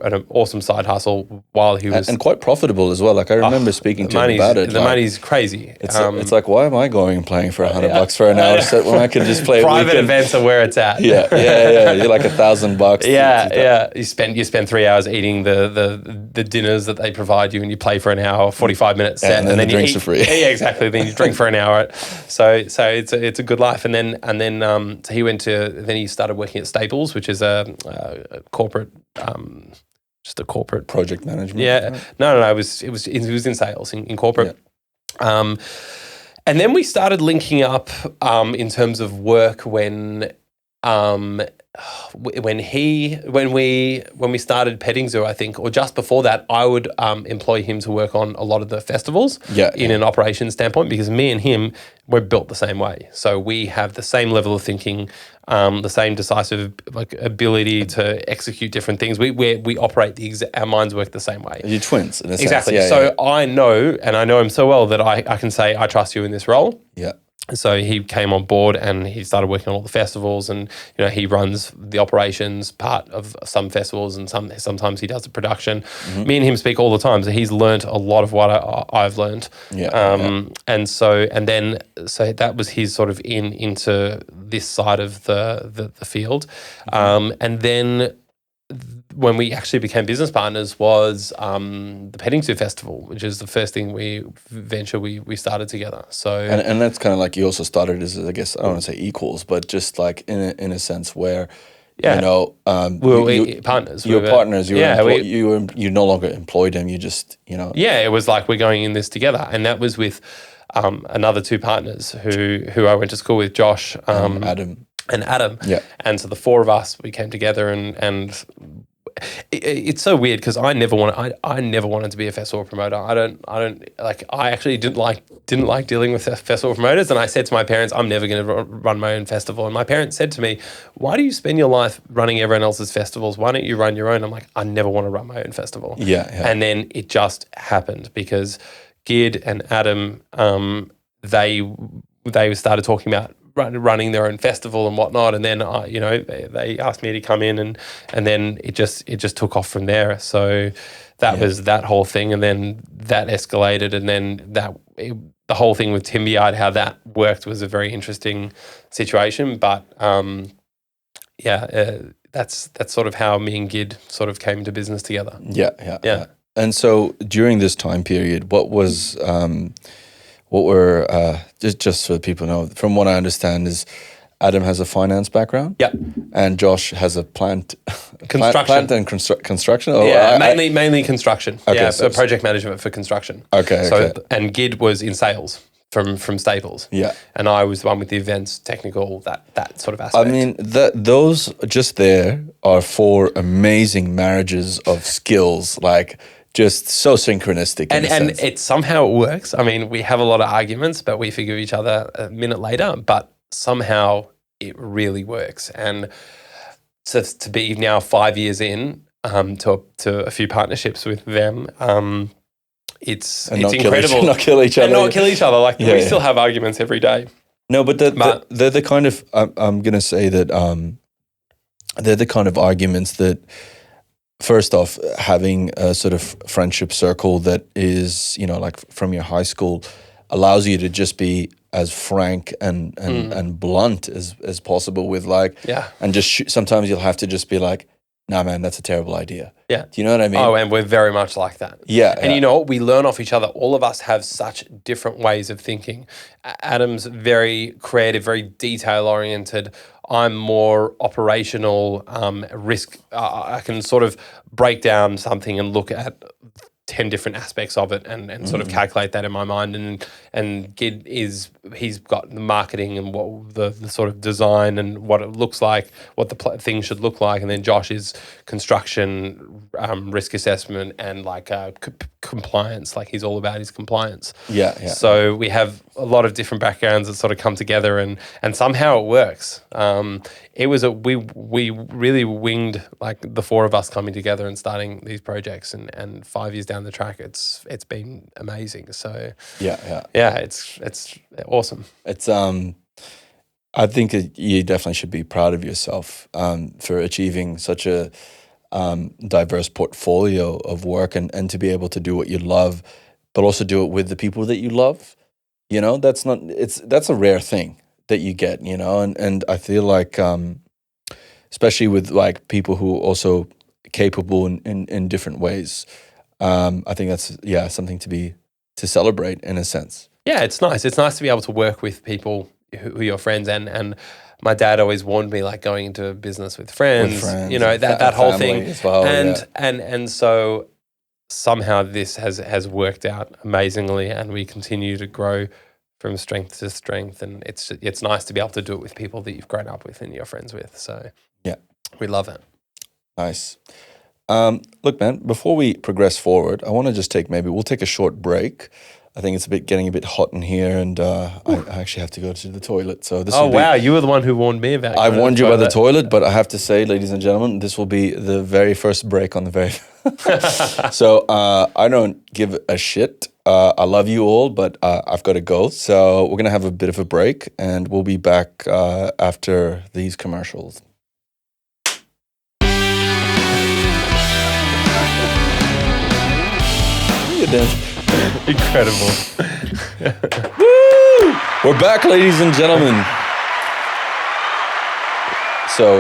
an awesome side hustle while he was and quite profitable as well. Like I remember speking to him about it. The money's crazy. It's like, why am I going and playing for $100 for an hour set when I could just play private events are where it's at. Yeah. You're like $1,000. Yeah. You spend 3 hours eating the dinners that they provide you, and you play for an hour, 45-minute set, and then the drinks are free. Yeah, exactly. Then you drink for an hour. So it's a good life. And then so he started working at Staples, which is a corporate, just a corporate project management. Yeah, right? No. It was in sales in corporate. Yeah. And then we started linking up in terms of work when when we started Petting Zoo, I think, or just before that, I would employ him to work on a lot of the festivals in an operations standpoint, because me and him, we're built the same way. So we have the same level of thinking, the same decisive ability to execute different things. We operate our minds work the same way. You're twins in a sense. Exactly. So I know him so well that I can say, I trust you in this role. Yeah. So he came on board and he started working on all the festivals, and he runs the operations part of some festivals, and sometimes he does the production. Me and him speak all the time, so he's learnt a lot of what I've learnt. And so that was his sort of into this side of the field, and then when we actually became business partners was the Petting Zoo Festival, which is the first thing we started together. So and that's kind of like you also started as, I guess, I don't want to say equals, but just like in a sense where we were partners. You were partners. You no longer employed him. You just Yeah, it was like we're going in this together, and that was with another two partners who I went to school with, Josh, Adam. And Adam. Yeah. And so the four of us, we came together, and it's so weird because I never wanted to be a festival promoter. I actually didn't like dealing with festival promoters, and I said to my parents, I'm never going to run my own festival. And my parents said to me, why do you spend your life running everyone else's festivals? Why don't you run your own? I'm like, I never want to run my own festival. Yeah. And then it just happened because Gid and Adam, they started talking about running their own festival and whatnot, and then they asked me to come in, and then it just took off from there. So that was that whole thing, and then that escalated, and then the whole thing with Timberyard, how that worked was a very interesting situation. But that's sort of how me and Gid sort of came into business together. Yeah. And so during this time period, what were just so that people know, from what I understand, is Adam has a finance background. Yeah. And Josh has a plant and construction. Mainly construction. Okay, so project management for construction. Okay. And Gid was in sales from Staples. Yeah. And I was the one with the events, technical, that sort of aspect. I mean, those just there are four amazing marriages of skills, like just so synchronistic. And it somehow works. I mean, we have a lot of arguments, but we forgive each other a minute later, but somehow it really works. And to be now 5 years in to a few partnerships with them, it's incredible. Not kill each other. Like we still have arguments every day. No, but they're the kind of, I'm going to say that they're the kind of arguments that, first off, having a sort of friendship circle that is, like from your high school, allows you to just be as frank and blunt as possible with and just sometimes you'll have to just be like, nah, man, that's a terrible idea. Yeah. Do you know what I mean? Oh, and we're very much like that. Yeah. And you know what? We learn off each other. All of us have such different ways of thinking. Adam's very creative, very detail-oriented. I'm more operational, risk. I can sort of break down something and look at 10 different aspects of it and sort of calculate that in my mind. And Gid he's got the marketing and what the sort of design and what it looks like, what the thing should look like. And then Josh is construction, risk assessment and compliance. Like he's all about his compliance. Yeah. So we have a lot of different backgrounds that sort of come together and somehow it works. We really winged the four of us coming together and starting these projects and 5 years down the track, it's been amazing. So it's awesome. It's I think you definitely should be proud of yourself for achieving such a diverse portfolio of work and to be able to do what you love, but also do it with the people that you love. That's a rare thing that you get, and I feel like especially with people who are also capable in different ways. I think that's something to celebrate in a sense. Yeah, it's nice. It's nice to be able to work with people who are your friends and my dad always warned me going into a business with friends that whole thing as well, and so somehow this has worked out amazingly and we continue to grow from strength to strength, and it's nice to be able to do it with people that you've grown up with and you're friends with. So yeah, we love it. Nice. Look, man, before we progress forward, I want to just we'll take a short break. I think it's getting a bit hot in here, and I actually have to go to the toilet. So this. Wow, you were the one who warned me about. I warned you about the toilet, but I have to say, ladies and gentlemen, this will be the very first break on the very. So I don't give a shit. I love you all, but I've got to go. So we're gonna have a bit of a break, and we'll be back after these commercials. Incredible. Woo! We're back, ladies and gentlemen. So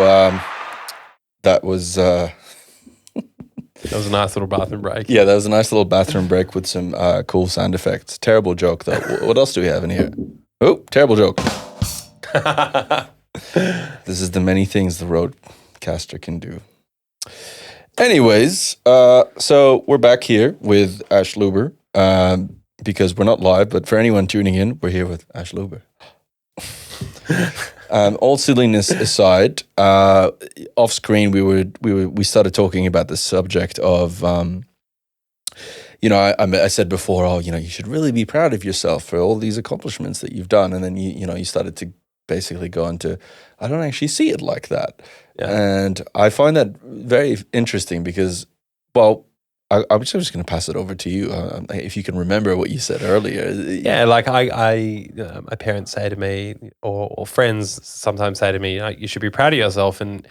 that was a nice little bathroom break. Yeah, that was a nice little bathroom break with some cool sound effects. Terrible joke, though. What else do we have in here? Oh, terrible joke. This is the many things the roadcaster can do. Anyways, so we're back here with Ash Luber because we're not live, but for anyone tuning in, we're here with Ash Luber. All silliness aside, off screen we started talking about the subject of, I said before, you should really be proud of yourself for all these accomplishments that you've done, and then you started to basically go into, I don't actually see it like that. Yeah. And I find that very interesting because, well, I'm just going to pass it over to you if you can remember what you said earlier. Yeah, like my parents say to me, or friends sometimes say to me, you should be proud of yourself, and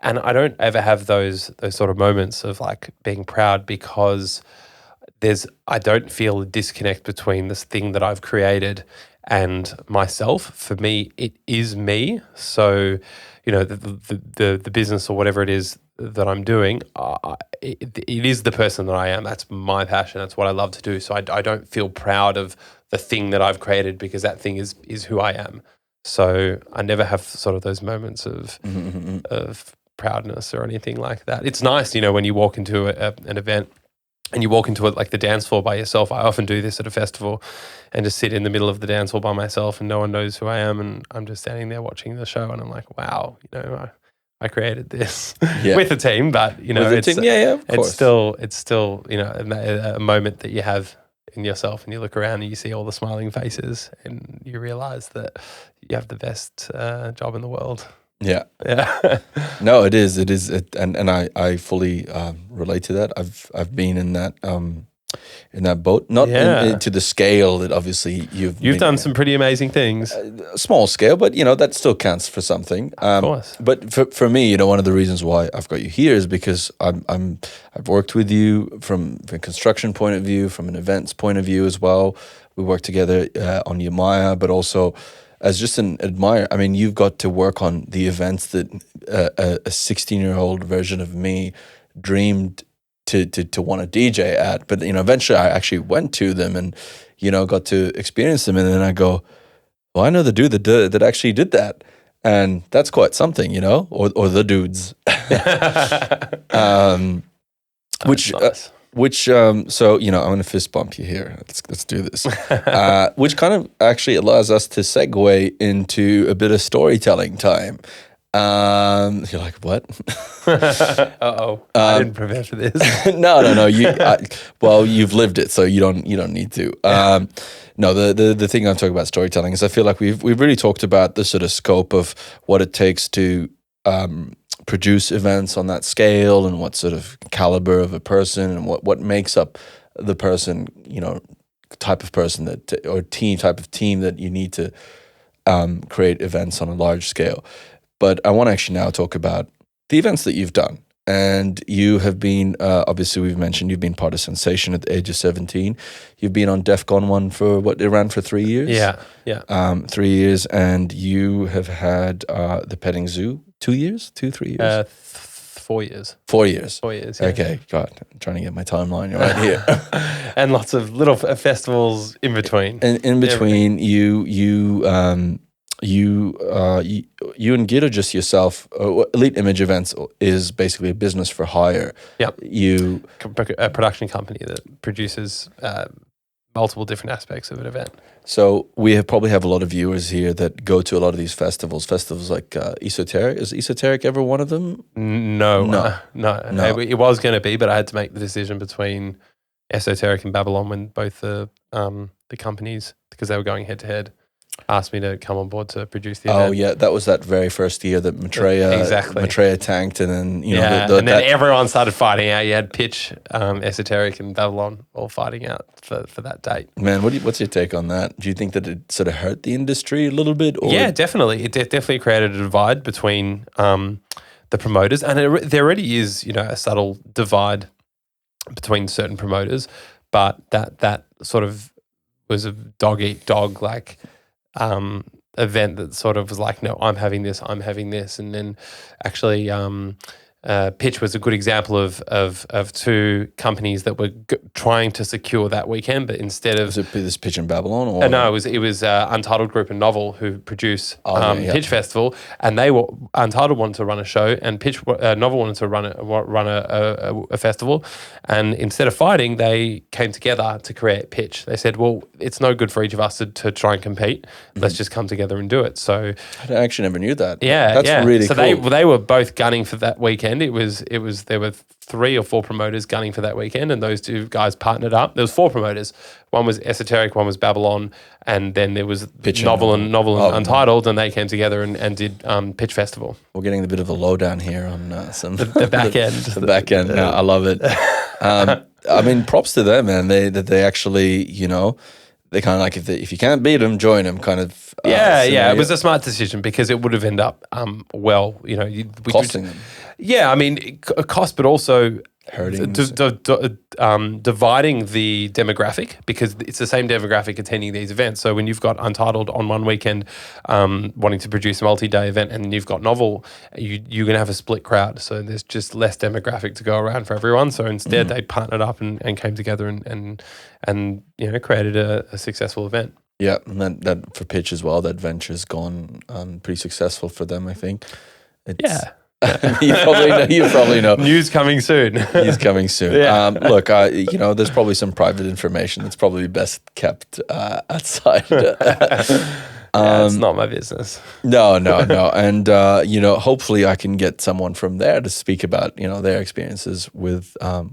I don't ever have those sort of moments of like being proud because I don't feel a disconnect between this thing that I've created and myself. For me, it is me. So, the business or whatever it is that I'm doing, it is the person that I am. That's my passion. That's what I love to do. So I don't feel proud of the thing that I've created because that thing is who I am. So I never have sort of those moments of proudness or anything like that. It's nice, when you walk into an event and you walk into it like the dance floor by yourself. I often do this at a festival and just sit in the middle of the dance floor by myself and no one knows who I am, and I'm just standing there watching the show and I'm like, wow, I created this with a team, but of course. It's still a moment that you have in yourself, and you look around and you see all the smiling faces and you realize that you have the best job in the world. Yeah. No, it is, and I fully relate to that. I've been in that boat, not to the scale that obviously you've done some pretty amazing things. Small scale, but that still counts for something. Of course. But for me, one of the reasons why I've got you here is because I've worked with you from a construction point of view, from an events point of view as well. We worked together on Yamaya, but also as just an admirer. I mean, you've got to work on the events that a 16-year-old version of me dreamed to want to DJ at. But, eventually I actually went to them and, got to experience them. And then I go, well, I know the dude that actually did that. And that's quite something, or the dudes. So, I'm going to fist bump you here. Let's do this. Which kind of actually allows us to segue into a bit of storytelling time. You're like, what? Uh-oh. I didn't prepare for this. No. You've lived it, so you don't need to. No, the thing I'm talking about storytelling is I feel like we've really talked about the sort of scope of what it takes to produce events on that scale and what sort of caliber of a person and what makes up the person, type of person or type of team that you need to create events on a large scale. But I want to actually now talk about the events that you've done. And you have been, obviously we've mentioned you've been part of Sensation at the age of 17. You've been on Defqon 1 for it ran for 3 years? Yeah. 3 years, and you have had the petting zoo 2 years? 3 years? 4 years. 4 years. 4 years, yeah. Okay, God, I'm trying to get my timeline right here. And lots of little festivals in between. And in between, you and Gita, just yourself, Elite Image Events is basically a business for hire. Yep. A production company that produces multiple different aspects of an event. So we probably have a lot of viewers here that go to a lot of these festivals. Festivals like Esoteric. Is Esoteric ever one of them? No. No. It was going to be, but I had to make the decision between Esoteric and Babylon when both the companies, because they were going head to head, asked me to come on board to produce the event. Oh yeah, that was that very first year that Maitreya tanked, and then and then everyone started fighting out. You had Pitch, Esoteric, and Babylon all fighting out for that date. Man, what's your take on that? Do you think that it sort of hurt the industry a little bit? Or? Yeah, definitely. It definitely created a divide between the promoters, and there already is a subtle divide between certain promoters, but that sort of was a dog eat dog like event that sort of was like, no, I'm having this, and then actually Pitch was a good example of two companies that were trying to secure that weekend, but instead of... Was it this Pitch in Babylon? Or? No, it was Untitled Group and Novel who produce Pitch Festival, and Untitled wanted to run a show, and Pitch Novel wanted to run a festival, and instead of fighting, they came together to create Pitch. They said, well, it's no good for each of us to try and compete. Let's just come together and do it. So I actually never knew that. Yeah, that's really cool. So they were both gunning for that weekend. It was there were 3 or 4 promoters gunning for that weekend, and those two guys partnered up. There was 4 promoters. One was Esoteric, one was Babylon, and then there was Novel and Untitled, and they came together and did Pitch Festival. We're getting a bit of a lowdown here on some the back end. The back end. No, I love it. I mean, props to them, man. They actually, they kind of like if you can't beat them, join them, kind of. It was a smart decision because it would have ended up costing them. Yeah, I mean, cost, but also hurting, dividing the demographic, because it's the same demographic attending these events. So when you've got Untitled on one weekend wanting to produce a multi-day event, and you've got Novel, you're going to have a split crowd. So there's just less demographic to go around for everyone. So instead they partnered up and came together and created a successul event. Yeah, and that for Pitch as well, that venture's gone pretty successful for them, I think. You probably know. News coming soon. News coming soon. Yeah. Look, there's probably some private information that's probably best kept outside. It's not my business. No. And, hopefully I can get someone from there to speak about, their experiences with that.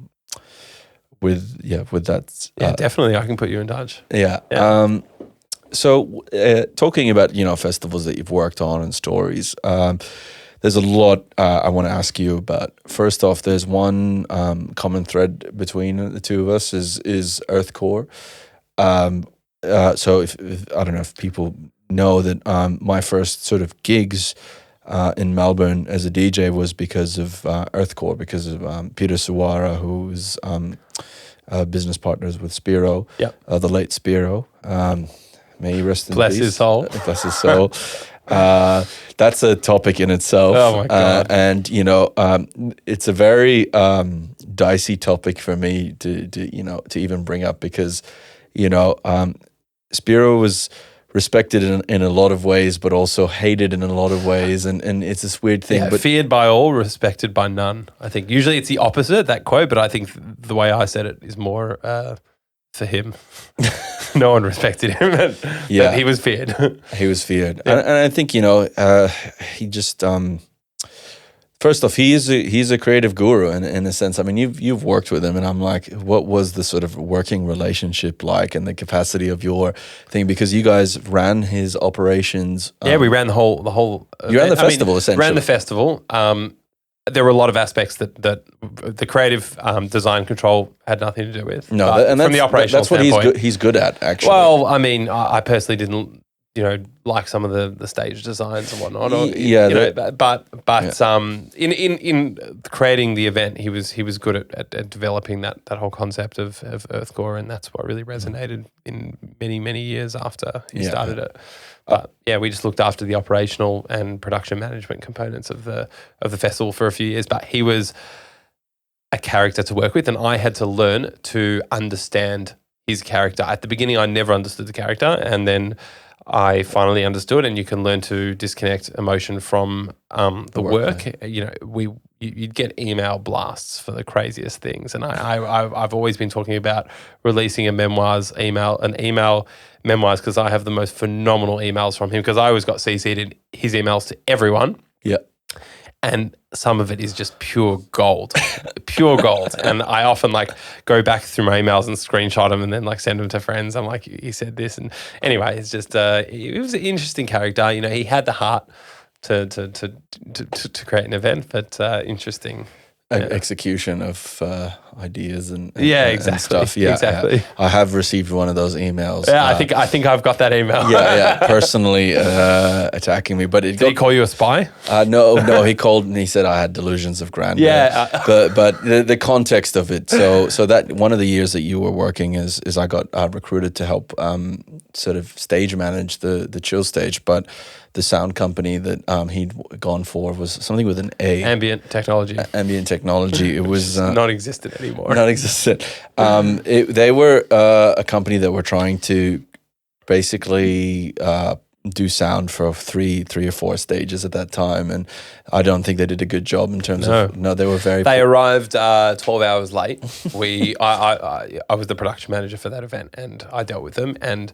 Yeah, definitely. I can put you in touch. Yeah. So talking about, festivals that you've worked on and stories, there's a lot I want to ask you about. First off, there's one common thread between the two of us is Earthcore. So if I don't know if people know that my first sort of gigs in Melbourne as a DJ was because of Earthcore, because of Peter Suwara, who is business partners with Spiro, the late Spiro. May he rest in peace. Bless his soul. Bless his soul. That's a topic in itself. Oh my God. And it's a very dicey topic for me to even bring up, because Spiro was respected in a lot of ways, but also hated in a lot of ways, and it's this weird thing. Yeah, but feared by all, respected by none. I think usually it's the opposite, that quote, but I think the way I said it is more for him. No one respected him, but he was feared. He was feared. And I think, he just, first off, he's a creative guru in a sense. I mean, you've worked with him, and I'm like, what was the sort of working relationship like, and the capacity of your thing? Because you guys ran his operations. We ran the whole. You ran the festival, essentially. Ran the festival. There were a lot of aspects that the creative design control had nothing to do with. No, and from the operational standpoint, what he's good at, actually. Well, I mean, I personally didn't, like some of the stage designs and whatnot. In creating the event, he was good at developing that whole concept of Earthcore, and that's what really resonated in many years after he started it. But we just looked after the operational and production management components of the festival for a few years. But he was a character to work with, and I had to learn to understand his character. At the beginning, I never understood the character, and then I finally understood. And you can learn to disconnect emotion from the work. You know, you'd get email blasts for the craziest things, and I've always been talking about releasing an email memoirs, because I have the most phenomenal emails from him, because I always got CC'd in his emails to everyone. Yeah. And some of it is just pure gold, pure gold. And I often like go back through my emails and screenshot them and then like send them to friends. I'm like, he said this. And anyway, it's just, it was an interesting character. You know, he had the heart to create an event, but interesting. Execution of ideas and exactly. and stuff. Yeah, exactly. Yeah. I have received one of those emails. Yeah, I think I've got that email. Personally attacking me. But did he call you a spy? No. He called and he said I had delusions of grandeur. Yeah, but the context of it. So that one of the years that you were working is I got recruited to help sort of stage manage the chill stage, but the sound company that he'd gone for was something with an A. Ambient technology. It was non-existent anymore. Non-existent. They were a company that were trying to basically do sound for three or four stages at that time, and I don't think they did a good job in terms of. No, they were very. They arrived 12 hours late. I was the production manager for that event, and I dealt with them, and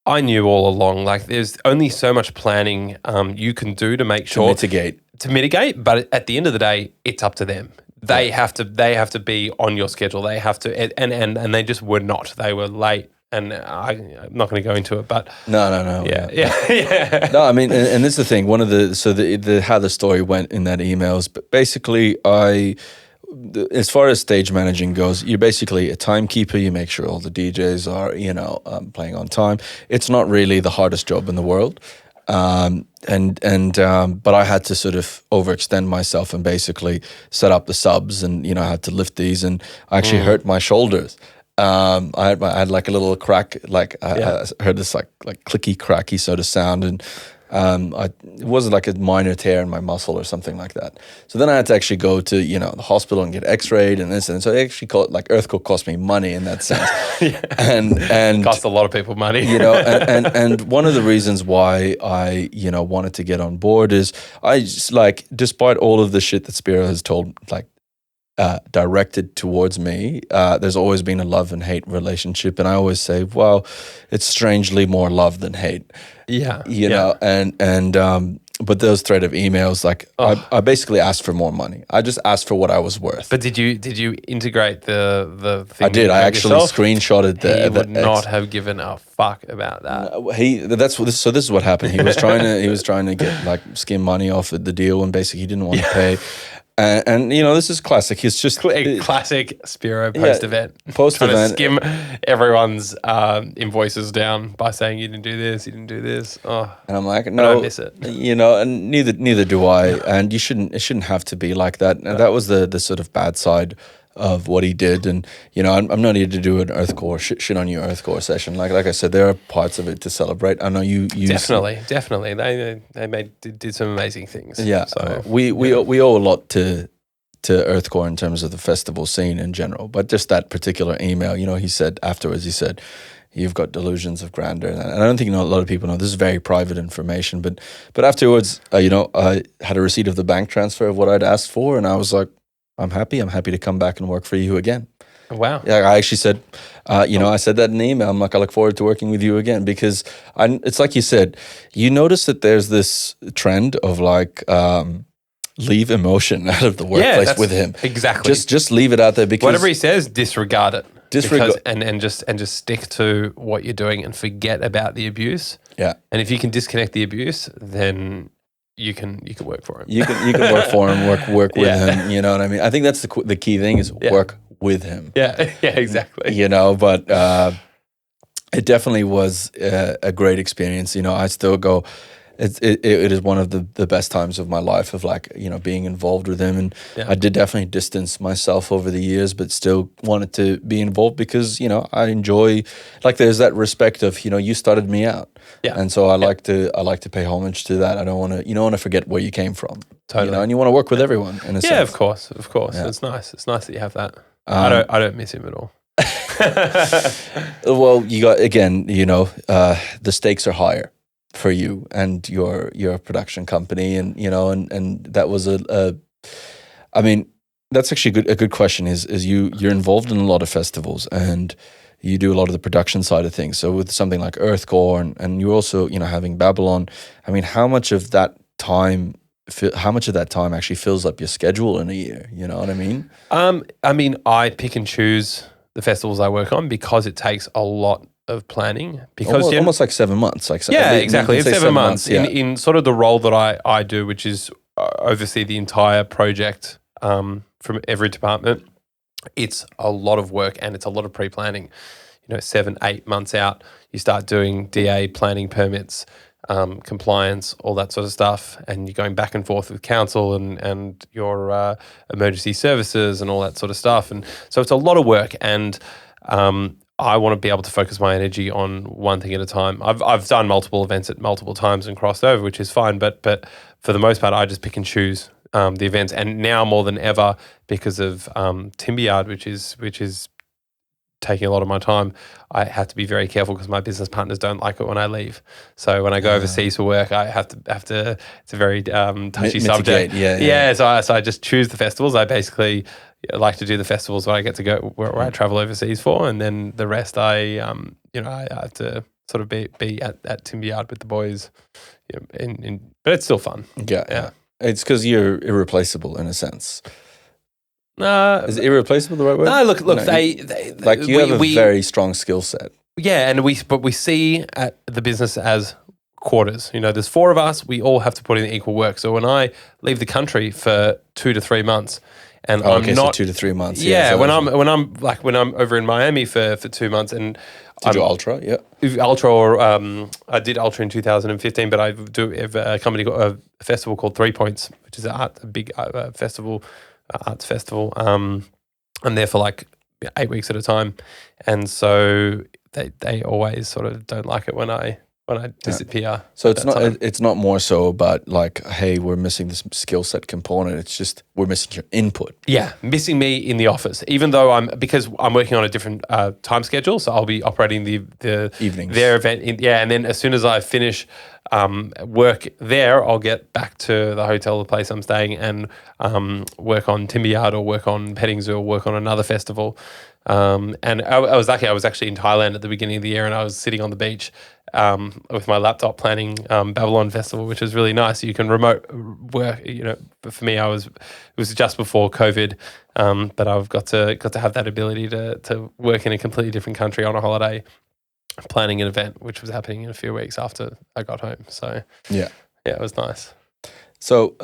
I knew all along, like, there's only so much planning you can do to make sure to mitigate. But at the end of the day, it's up to them. They have to be on your schedule. They have to, and they just were not. They were late, and I'm not going to go into it. But no. Yeah. No, I mean, and this is the thing. One of the how the story went in that emails, but basically, as far as stage managing goes, you're basically a timekeeper. You make sure all the DJs are, playing on time. It's not really the hardest job in the world. But I had to sort of overextend myself and basically set up the subs, and I had to lift these, and I actually hurt my shoulders. I had like a little crack, I heard this like clicky cracky sort of sound, and it wasn't like a minor tear in my muscle or something like that. So then I had to actually go to the hospital and get X-rayed and this, and so it actually Earthcore cost me money in that sense. and cost a lot of people money. and one of the reasons why I wanted to get on board is I just despite all of the shit that Spiro has told directed towards me, there's always been a love and hate relationship, and I always say, well, it's strangely more love than hate. But those thread of emails, I basically asked for more money. I just asked for what I was worth. But did you integrate the thing? I did. I actually screenshotted the. He would not have given a fuck about that. So this is what happened. He was trying to get skim money off of the deal, and basically he didn't want to pay. And this is classic. He's just classic Spiro post-event. Post-event. Trying to skim everyone's invoices down by saying you didn't do this, you didn't do this. Oh, and I'm like, no, I miss it. And neither do I. And it shouldn't have to be like that. And that was the sort of bad side of what he did. And I'm not here to do an Earthcore shit on your Earthcore session. Like I said, there are parts of it to celebrate. I know you definitely they did some amazing things. Yeah, so we owe a lot to Earthcore in terms of the festival scene in general. But just that particular email, he said afterwards, you've got delusions of grandeur, and I don't think a lot of people know. This is very private information, but afterwards, I had a receipt of the bank transfer of what I'd asked for, and I was like, I'm happy to come back and work for you again. Wow. Yeah, I actually said, I said that in the email. I'm like, I look forward to working with you again, because it's like you said, you notice that there's this trend of leave emotion out of the workplace with him. Exactly. Just leave it out there, because whatever he says, disregard it. And just stick to what you're doing and forget about the abuse. Yeah. And if you can disconnect the abuse, then you can work for him. You can work for him, work with him. You know what I mean? I think that's the key thing is work with him. Yeah, exactly. But it definitely was a great experience. I still go. It is one of the best times of my life of being involved with him, and I did definitely distance myself over the years, but still wanted to be involved because I enjoy there's that respect of you started me out, and so I like to pay homage to that. I don't want to you don't want to forget where you came from, totally, and you want to work with everyone in a sense. Of course, Yeah. it's nice that you have that. I don't miss him at all. Well, you got, again, the stakes are higher for you and your production company, and and that was I mean, that's actually a good question. Is you're involved in a lot of festivals and you do a lot of the production side of things. So with something like Earthcore and you're also having Babylon. I mean, how much of that time actually fills up your schedule in a year? You know what I mean? I mean, I pick and choose the festivals I work on because it takes a lot of planning. Because almost like 7 months. Exactly. It's 7 months. Yeah. In sort of the role that I do, which is oversee the entire project from every department. It's a lot of work and it's a lot of pre-planning. 7, 8 months out, you start doing DA planning, permits, compliance, all that sort of stuff, and you're going back and forth with council and your emergency services and all that sort of stuff. And so it's a lot of work, and I want to be able to focus my energy on one thing at a time. I've done multiple events at multiple times and crossed over, which is fine, but for the most part, I just pick and choose the events. And now more than ever, because of Timberyard, which is taking a lot of my time, I have to be very careful because my business partners don't like it when I leave. So when I go overseas for work, I have to. It's a very touchy subject. Yeah. So I just choose the festivals. I basically like to do the festivals where I get to go where I travel overseas for, and then the rest I have to sort of be at Timberyard with the boys. But it's still fun. Yeah. It's because you're irreplaceable in a sense. Is irreplaceable the right word? No, look. You have a very strong skill set. Yeah, and we see at the business as quarters. There's 4 of us. We all have to put in equal work. So when I leave the country for 2 to 3 months, and I'm not so 2 to 3 months. Yeah, so when I'm over in Miami for 2 months, and did you Ultra? Yeah, Ultra, or I did Ultra in 2015, but I do have a festival called 3 Points, which is a big festival. Arts festival. I'm there for like 8 weeks at a time, and so they always sort of don't like it when I disappear. Yeah. So it's not more so about like, hey, we're missing this skill set component. It's just we're missing your input. Yeah, missing me in the office, even though because I'm working on a different time schedule, so I'll be operating the evenings, their event. And then as soon as I finish work there, I'll get back to the hotel, the place I'm staying, and work on Timberyard or work on Petting Zoo or work on another festival. And I was lucky. I was actually in Thailand at the beginning of the year, and I was sitting on the beach with my laptop planning Babylon Festival, which was really nice. You can remote work. But for me, it was just before COVID, but I've got to have that ability to work in a completely different country on a holiday, planning an event, which was happening in a few weeks after I got home. So yeah, it was nice. So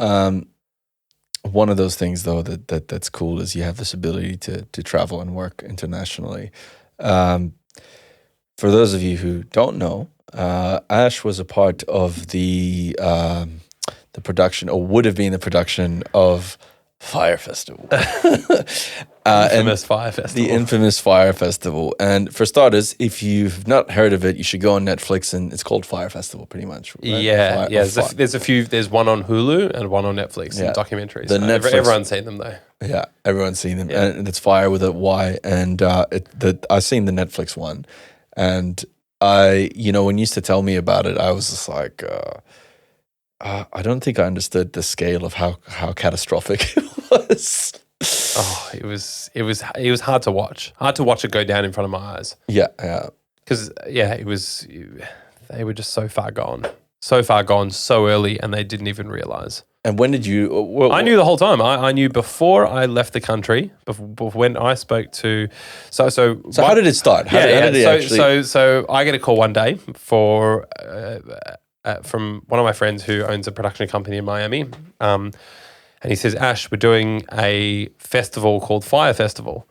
one of those things though that's cool is you have this ability to travel and work internationally. For those of you who don't know, Ash was a part of the production, or would have been the production of Fire Festival. Infamous Fire Festival. The infamous Fire Festival. And for starters, if you've not heard of it, you should go on Netflix, and it's called Fire Festival pretty much. Right? Yeah. There's a few. There's one on Hulu and one on Netflix, and documentaries. Everyone's seen them though. Yeah, everyone's seen them. Yeah. And it's Fire with a Y. And I've seen the Netflix one. And when you used to tell me about it, I was just like, I don't think I understood the scale of how catastrophic it was. Oh, it was hard to watch. Hard to watch it go down in front of my eyes. Yeah. Because they were just so far gone, so early, and they didn't even realize. And when did you? I knew the whole time. I knew before I left the country. When I spoke to, so how did it start? How did it actually? So I get a call one day from one of my friends who owns a production company in Miami, and he says, "Ash, we're doing a festival called Fire Festival.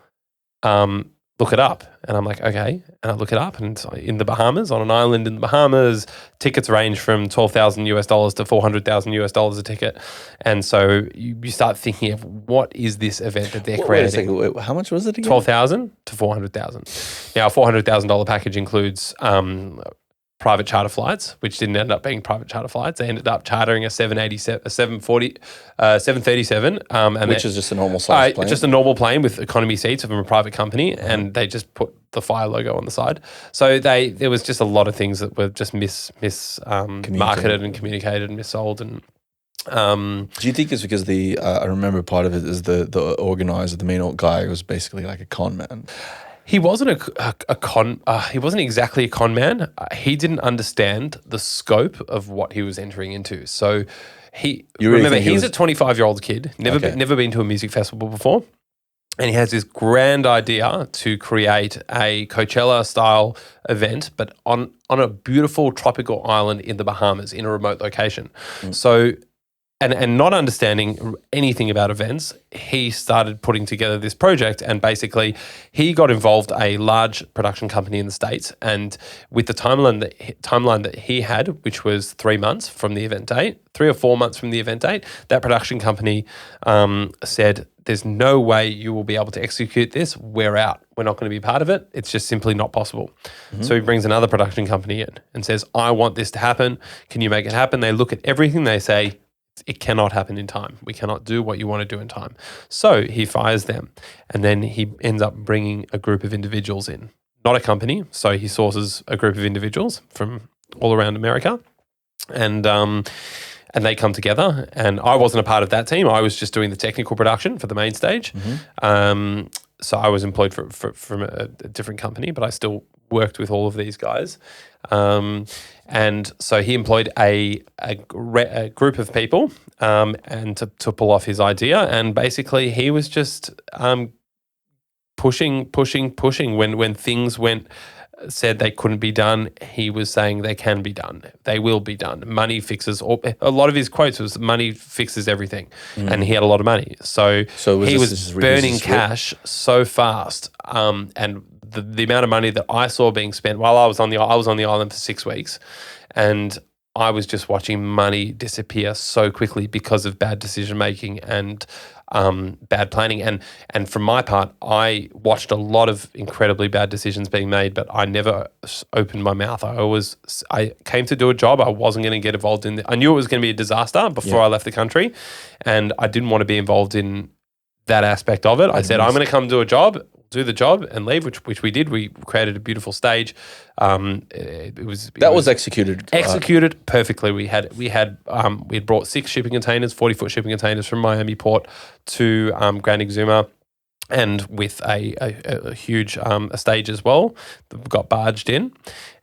Look it up." And I'm like, okay. And I look it up, and it's in the Bahamas, on an island in the Bahamas. Tickets range from $12,000 US to $400,000 US a ticket. And so you start thinking of what is this event that they're creating? Wait, how much was it again? $12,000 to $400,000. Now, a $400,000 package includes private charter flights, which didn't end up being private charter flights. They ended up chartering a 737, which is just a normal size plane. Just a normal plane with economy seats from a private company, and they just put the Fire logo on the side. So there was just a lot of things that were just marketed and communicated and missold. And do you think it's because I remember part of it is the organizer, the main guy, was basically like a con man. He wasn't he wasn't exactly a con man. He didn't understand the scope of what he was entering into. So he's a 25-year-old kid, never been to a music festival before. And he has this grand idea to create a Coachella-style event, but on a beautiful tropical island in the Bahamas, in a remote location. So, and not understanding anything about events, he started putting together this project, and basically he got involved a large production company in the States, and with the timeline that he had, which was 3 months from the event date, 3 or 4 months from the event date, that production company said, there's no way you will be able to execute this. We're out. We're not going to be part of it. It's just simply not possible. So he brings another production company in and says, I want this to happen. Can you make it happen? They look at everything. They say, it cannot happen in time. We cannot do what you want to do in time. So he fires them, and then he ends up bringing a group of individuals in, not a company. So he sources a group of individuals from all around America, and they come together. And I wasn't a part of that team. I was just doing the technical production for the main stage. So I was employed from a different company, but I still worked with all of these guys. And so he employed a group of people and to pull off his idea. And basically he was just pushing when things said they couldn't be done. He was saying they can be done. They will be done. Money fixes all. A lot of his quotes was money fixes everything. And he had a lot of money. So he was burning cash so fast. And the amount of money that I saw being spent while I was on the island for 6 weeks, and I was just watching money disappear so quickly because of bad decision making and bad planning. And from my part, I watched a lot of incredibly bad decisions being made, but I never opened my mouth. I came to do a job. I wasn't going to get involved in I knew it was going to be a disaster before I left the country, and I didn't want to be involved in that aspect of it. I said, I'm going to come do the job and leave, which we did. We created a beautiful stage. It was executed perfectly. We had brought 6 shipping containers, 40-foot shipping containers from Miami Port to Grand Exuma, and with a huge a stage as well that got barged in,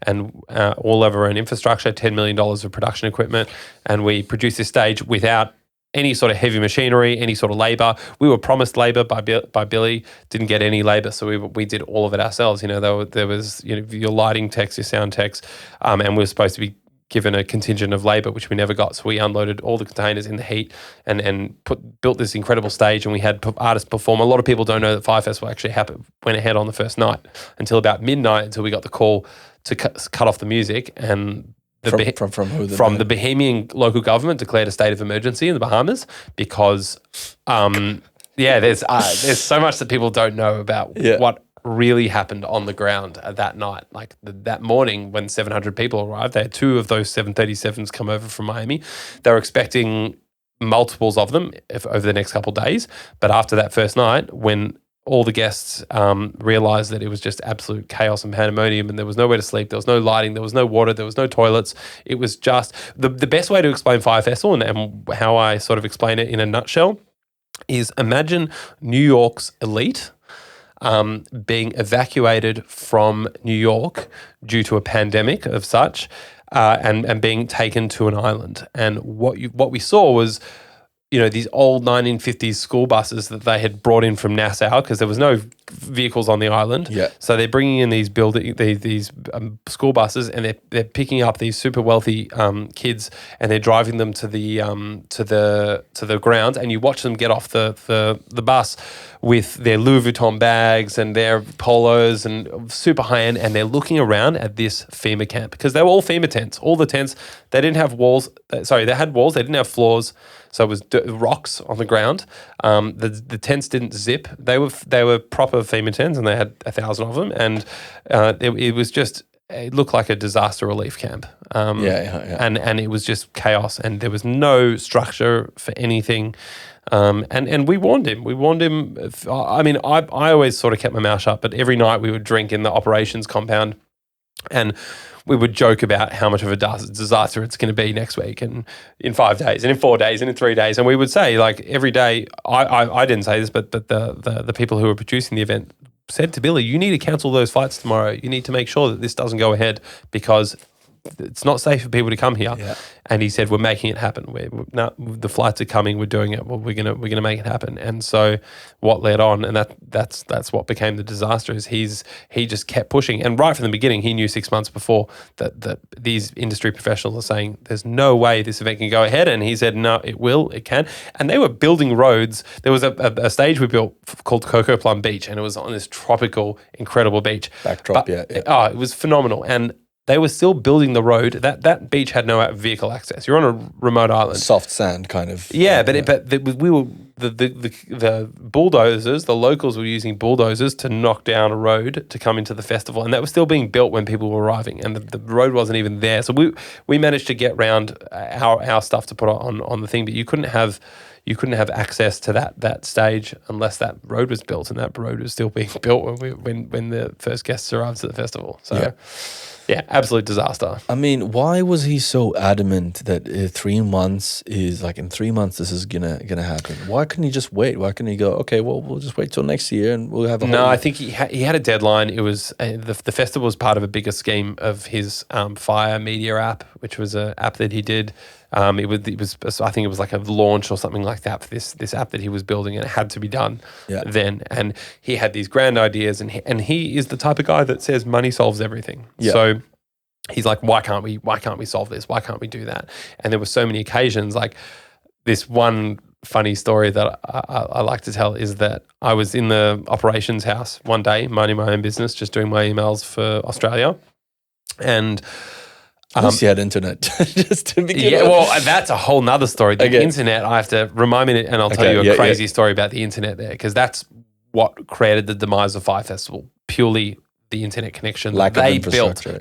and all of our own infrastructure, $10 million of production equipment, and we produced this stage without any sort of heavy machinery, any sort of labour. We were promised labour by Billy, didn't get any labour, so we did all of it ourselves. There was your lighting techs, your sound techs, and we were supposed to be given a contingent of labour, which we never got. So we unloaded all the containers in the heat and built this incredible stage, and we had artists perform. A lot of people don't know that Fire Festival actually went ahead on the first night until about midnight, until we got the call to cut off the music, and the Bahamian local government declared a state of emergency in the Bahamas because, there's so much that people don't know about what really happened on the ground that night. Like that morning when 700 people arrived, they had 2 of those 737s come over from Miami. They were expecting multiples of them over the next couple of days. But after that first night, when all the guests realised that it was just absolute chaos and pandemonium, and there was nowhere to sleep, there was no lighting, there was no water, there was no toilets. It was just the best way to explain Fire Festival and how I sort of explain it in a nutshell is imagine New York's elite being evacuated from New York due to a pandemic of such, and being taken to an island. And what we saw was, these old 1950s school buses that they had brought in from Nassau, because there was no vehicles on the island. Yeah. So they're bringing in these school buses, and they're picking up these super wealthy kids, and they're driving them to the grounds. And you watch them get off the bus with their Louis Vuitton bags and their polos and super high end, and they're looking around at this FEMA camp, because they were all FEMA tents. All the tents, they didn't have walls. Sorry, they had walls. They didn't have floors. So it was rocks on the ground. The tents didn't zip. They were proper FEMA tents, and they had 1,000 of them. And it was just it looked like a disaster relief camp. Yeah. And it was just chaos, and there was no structure for anything. And we warned him. I mean, I always sort of kept my mouth shut, but every night we would drink in the operations compound, and we would joke about how much of a disaster it's going to be next week, and in 5 days, and in 4 days, and in 3 days. And we would say, like, every day, I didn't say this, but the people who were producing the event said to Billy, you need to cancel those flights tomorrow. You need to make sure that this doesn't go ahead because it's not safe for people to come here. Yeah. And he said, we're making it happen. The flights are coming. We're doing it. Well, we're gonna make it happen. And so what led on, and that's what became the disaster, is he just kept pushing. And right from the beginning, he knew 6 months before that these industry professionals are saying, there's no way this event can go ahead. And he said, no, it will, it can. And they were building roads. There was a stage we built called Cocoa Plum Beach, and it was on this tropical, incredible beach. Backdrop, yeah. Oh, it was phenomenal. And they were still building the road. That beach had no vehicle access. You're on a remote island, soft sand kind of. Yeah, we were the bulldozers. The locals were using bulldozers to knock down a road to come into the festival, and that was still being built when people were arriving, and the road wasn't even there. So we managed to get round our stuff to put on the thing, but you couldn't have access to that stage unless that road was built, and that road was still being built when the first guests arrived at the festival. So. Yeah, absolute disaster. I mean, why was he so adamant that 3 months is like, in 3 months this is gonna happen? Why couldn't he just wait? Why couldn't he go, okay, well, we'll just wait till next year and we'll have a No, I think he had a deadline. It was the festival was part of a bigger scheme of his Fire Media app, which was an app that he did. It was I think it was like a launch or something like that for this app that he was building, and it had to be done then. And he had these grand ideas, and he is the type of guy that says money solves everything. Yeah. So he's like, why can't we solve this? Why can't we do that? And there were so many occasions. Like, this one funny story that I like to tell is that I was in the operations house one day, minding my own business, just doing my emails for Australia, and at least you had internet just to begin with. Well, that's a whole nother story. The internet, I have to remind me, and I'll tell you a crazy story about the internet there, because that's what created the demise of Fire Festival, purely the internet connection. Lack of infrastructure.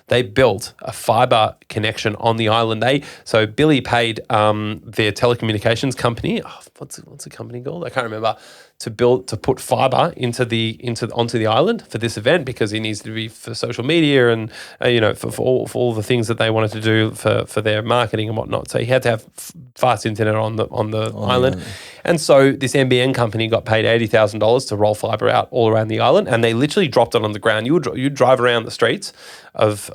They built a fiber connection on the island. So Billy paid their telecommunications company, what's the company called? I can't remember, to put fiber onto the island for this event, because it needs to be for social media and for all the things that they wanted to do for their marketing and whatnot. So he had to have fast internet on the island. And so this NBN company got paid $80,000 to roll fiber out all around the island, and they literally dropped it on the ground. You'd drive around the streets of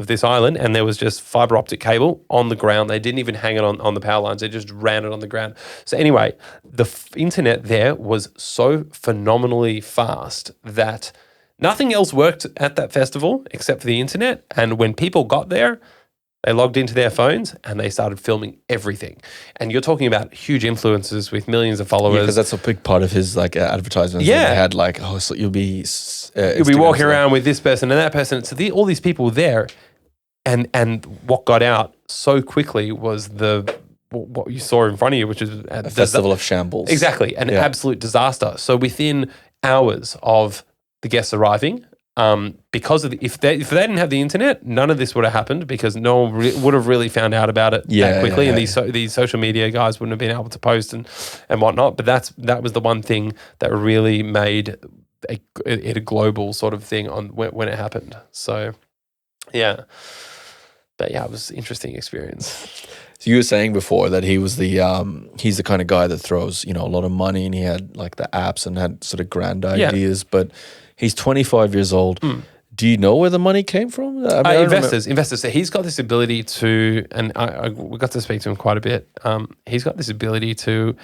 this island, and there was just fiber optic cable on the ground. They didn't even hang it on the power lines. They just ran it on the ground. So anyway, the internet there was so phenomenally fast that nothing else worked at that festival except for the internet. And when people got there, they logged into their phones and they started filming everything. And you're talking about huge influencers with millions of followers. Yeah, because that's a big part of his advertisements. Yeah, they had so you'll be walking around with this person and that person. So all these people were there, and what got out so quickly was what you saw in front of you, which is a festival of shambles. Exactly, an absolute disaster. So within hours of the guests arriving, because of if they didn't have the internet, none of this would have happened, because no one would have really found out about it that quickly, and these social media guys wouldn't have been able to post and whatnot. But that was the one thing that really made it a global sort of thing when it happened. So yeah, but yeah, it was an interesting experience. So you were saying before that he was he's the kind of guy that throws a lot of money, and he had like the apps and had sort of grand ideas, but he's 25 years old. Do you know where the money came from? Investors. So he's got this ability to, and we got to speak to him quite a bit. He's got this ability to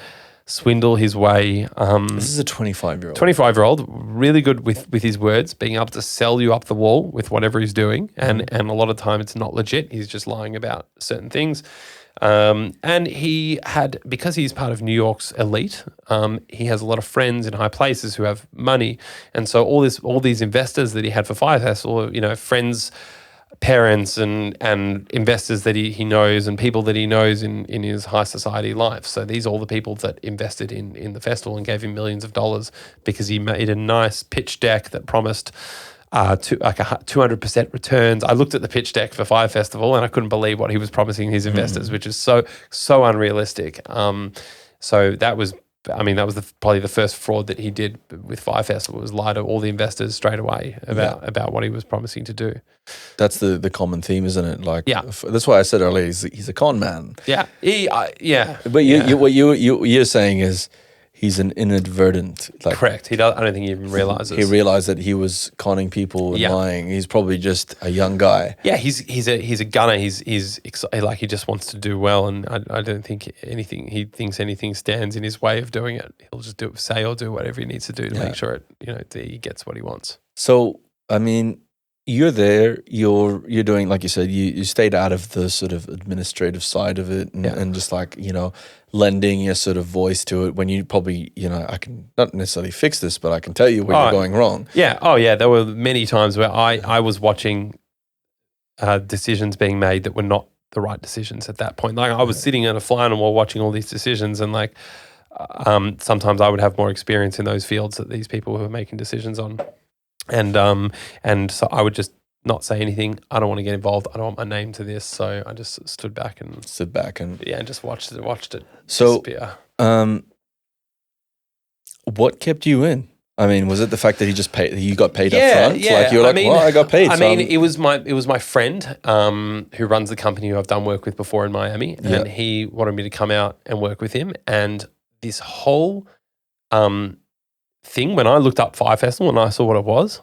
swindle his way. This is a 25-year-old. 25-year-old, really good with his words, being able to sell you up the wall with whatever he's doing. And a lot of time it's not legit. He's just lying about certain things. And he had, because he's part of New York's elite, he has a lot of friends in high places who have money. And so all these investors that he had for Fire Festival, friends, parents and investors that he knows, and people that he knows in his high society life. So these are all the people that invested in the festival and gave him millions of dollars, because he made a nice pitch deck that promised like 200% returns. I looked at the pitch deck for Fire Festival and I couldn't believe what he was promising his investors, which is so unrealistic. So that was probably the first fraud that he did with Fire Festival, was lie to all the investors straight away about what he was promising to do. That's the common theme, isn't it? Like, yeah. That's why I said earlier he's a con man. Yeah, But what you're saying is he's an inadvertent. Like, correct. I don't think he even realizes. He realized that he was conning people and lying. He's probably just a young guy. Yeah, he's a gunner. He's like, he just wants to do well, and I don't think he thinks anything stands in his way of doing it. He'll just say or do whatever he needs to do to make sure he gets what he wants. So I mean, you're there. You're doing, like you said, you stayed out of the sort of administrative side of it, and just like, lending your sort of voice to it when you probably, I can not necessarily fix this, but I can tell you where you're going wrong. Yeah. Oh, yeah. There were many times where I was watching decisions being made that were not the right decisions at that point. Like, I was sitting on a fly on the wall watching all these decisions, and like sometimes I would have more experience in those fields that these people were making decisions on. And so I would just not say anything. I don't want to get involved. I don't want my name to this. So I just stood back and just watched it disappear. What kept you in? I mean, was it the fact that you got paid up front? Yeah. Like, you're I got paid. It was my friend who runs the company who I've done work with before in Miami, and he wanted me to come out and work with him. And this whole thing, when I looked up Fire Festival and I saw what it was,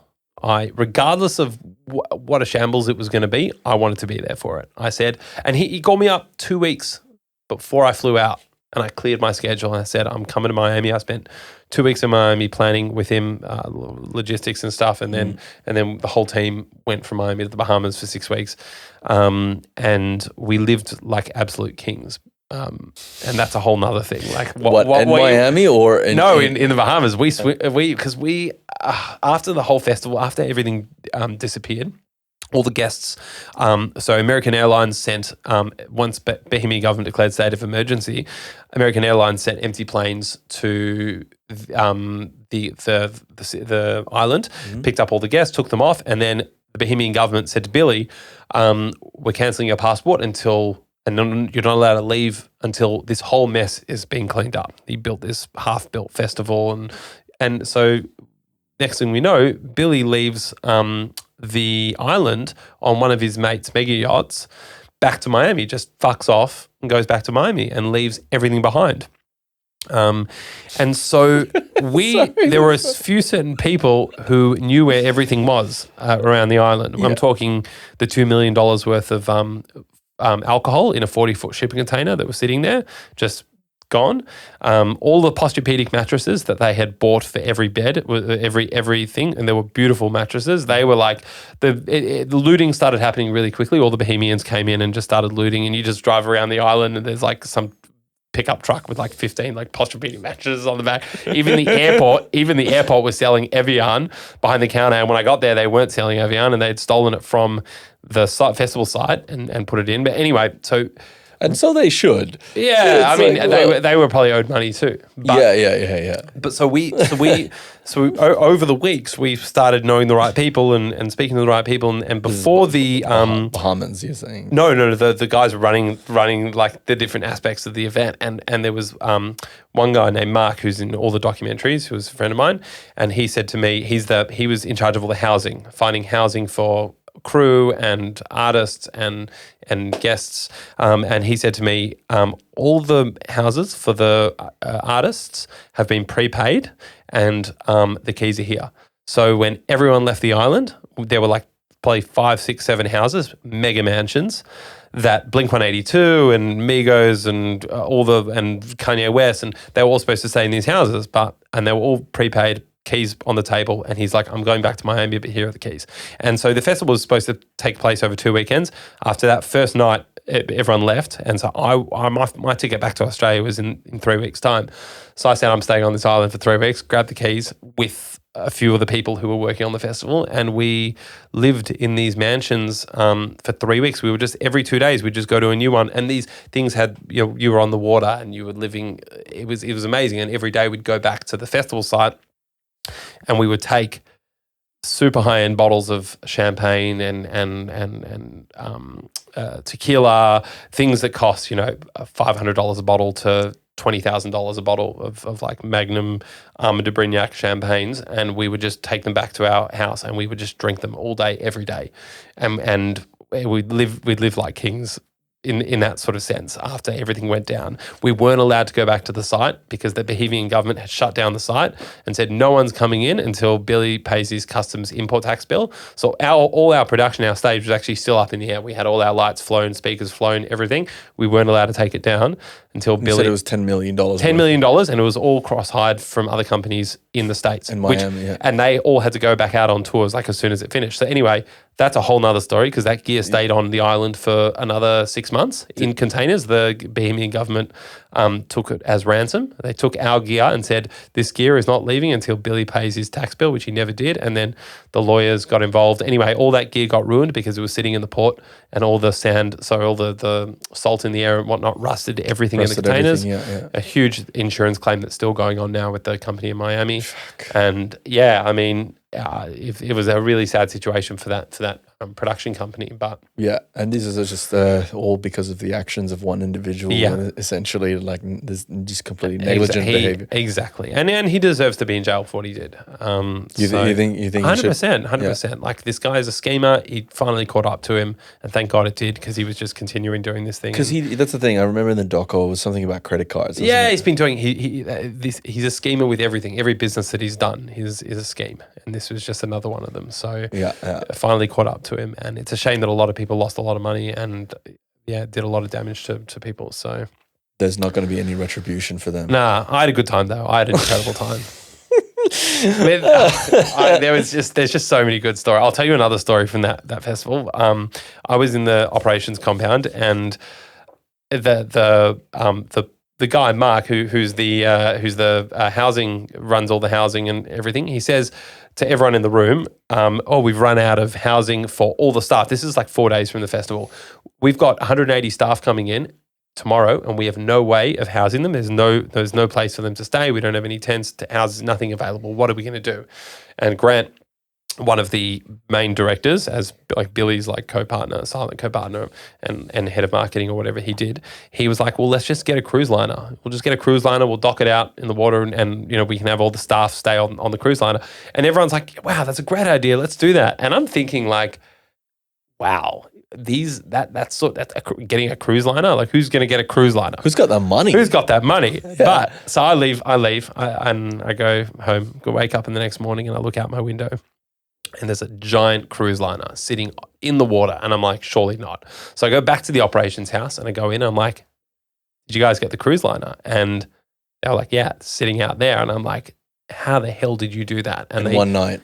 regardless of what a shambles it was going to be, I wanted to be there for it. I said, and he called me up 2 weeks before I flew out, and I cleared my schedule and I said, I'm coming to Miami. I spent 2 weeks in Miami planning with him, logistics and stuff, and then the whole team went from Miami to the Bahamas for 6 weeks, and we lived like absolute kings. And that's a whole nother thing. Like, what in Miami or in the Bahamas? Because we after the whole festival, after everything disappeared, all the guests. So American Airlines sent once Bahamian government declared state of emergency, American Airlines sent empty planes to the island, picked up all the guests, took them off, and then the Bahamian government said to Billy, "We're cancelling your passport until." And you're not allowed to leave until this whole mess is being cleaned up. He built this half-built festival. And so next thing we know, Billy leaves the island on one of his mates' mega yachts back to Miami, just fucks off and goes back to Miami and leaves everything behind. And so there were a few certain people who knew where everything was around the island. Yeah. I'm talking the $2 million worth of alcohol in a 40-foot shipping container that was sitting there, just gone. All the Posturepedic mattresses that they had bought for every bed, everything, and there were beautiful mattresses. They were like, the looting started happening really quickly. All the Bahamians came in and just started looting, and you just drive around the island and there's like some pickup truck with like 15 like Posturepedic mattresses on the back. Even the airport was selling Evian behind the counter, and when I got there, they weren't selling Evian, and they'd stolen it from the festival site and put it in. But anyway, so they should. Yeah, I mean, they were probably owed money too. But, yeah. But so over the weeks we started knowing the right people and speaking to the right people, and before the Bahamans, you're saying? No, the guys were running like the different aspects of the event, and there was one guy named Mark who's in all the documentaries, who was a friend of mine, and he said to me he was in charge of all the housing, finding housing for crew and artists and guests, and he said to me, all the houses for the artists have been prepaid, and the keys are here. So when everyone left the island, there were like probably 5, 6, 7 houses, mega mansions, that Blink-182 and Migos and and Kanye West, and they were all supposed to stay in these houses, and they were all prepaid, keys on the table, and he's like, I'm going back to Miami, but here are the keys. And so the festival was supposed to take place over 2 weekends. After that first night, everyone left, and so my ticket back to Australia was in 3 weeks' time. So I said, I'm staying on this island for 3 weeks, grabbed the keys with a few of the people who were working on the festival, and we lived in these mansions for 3 weeks. We were just, every 2 days, we'd just go to a new one, and these things had, you were on the water and you were living, it was amazing, and every day we'd go back to the festival site, and we would take super high end bottles of champagne and tequila, things that cost $500 a bottle to $20,000 a bottle of like Magnum, Armand de Brignac champagnes, and we would just take them back to our house and we would just drink them all day, every day, and we'd live like kings. In that sort of sense, after everything went down, we weren't allowed to go back to the site because the Bohemian government had shut down the site and said no one's coming in until Billy pays his customs import tax bill. So all our production, our stage was actually still up in the air. We had all our lights flown, speakers flown, everything. We weren't allowed to take it down until Billy said it was $10 million. $10 million, and it was all cross-hired from other companies in the States. In Miami, and they all had to go back out on tours like as soon as it finished. So anyway, that's a whole nother story because that gear stayed on the island for another 6 months in containers. The Bohemian government took it as ransom. They took our gear and said, this gear is not leaving until Billy pays his tax bill, which he never did. And then the lawyers got involved. Anyway, all that gear got ruined because it was sitting in the port and all the all the salt in the air and whatnot rusted everything in the containers. A huge insurance claim that's still going on now with the company in Miami. Fuck. And yeah, I mean, it was a really sad situation for that production company, but yeah, and these are just all because of the actions of one individual. Yeah. Essentially, like there's just completely negligent behavior. Exactly, and he deserves to be in jail for what he did. You think 100%. Like this guy is a schemer. He finally caught up to him, and thank God it did because he was just continuing doing this thing. Because that's the thing. I remember in the doco it was something about credit cards. Yeah, he's been doing. He's a schemer with everything. Every business that he's done is a scheme, and this was just another one of them. So finally caught up to him, and it's a shame that a lot of people lost a lot of money and did a lot of damage to people. So there's not going to be any retribution for them. Nah, I had a good time though. I had an incredible time. There's just so many good stories. I'll tell you another story from that festival. I was in the operations compound, and the guy Mark, who's the housing, runs all the housing and everything. He says to everyone in the room, we've run out of housing for all the staff. This is like 4 days from the festival. We've got 180 staff coming in tomorrow, and we have no way of housing them. There's no place for them to stay. We don't have any tents to house, nothing available. What are we going to do? And Grant, one of the main directors, as like Billy's like silent co-partner and head of marketing or whatever he did, he was like, well, let's just get a cruise liner. We'll just get a cruise liner. We'll dock it out in the water and we can have all the staff stay on the cruise liner. And everyone's like, wow, that's a great idea. Let's do that. And I'm thinking like, wow, getting a cruise liner. Like, who's going to get a cruise liner? Who's got that money? Who's got that money? Yeah. But so I leave, and I go home. Wake up in the next morning, and I look out my window, and there's a giant cruise liner sitting in the water, and I'm like, surely not. So I go back to the operations house, and I go in, and I'm like, did you guys get the cruise liner? And they were like, yeah, it's sitting out there, and I'm like, how the hell did you do that? And in one night,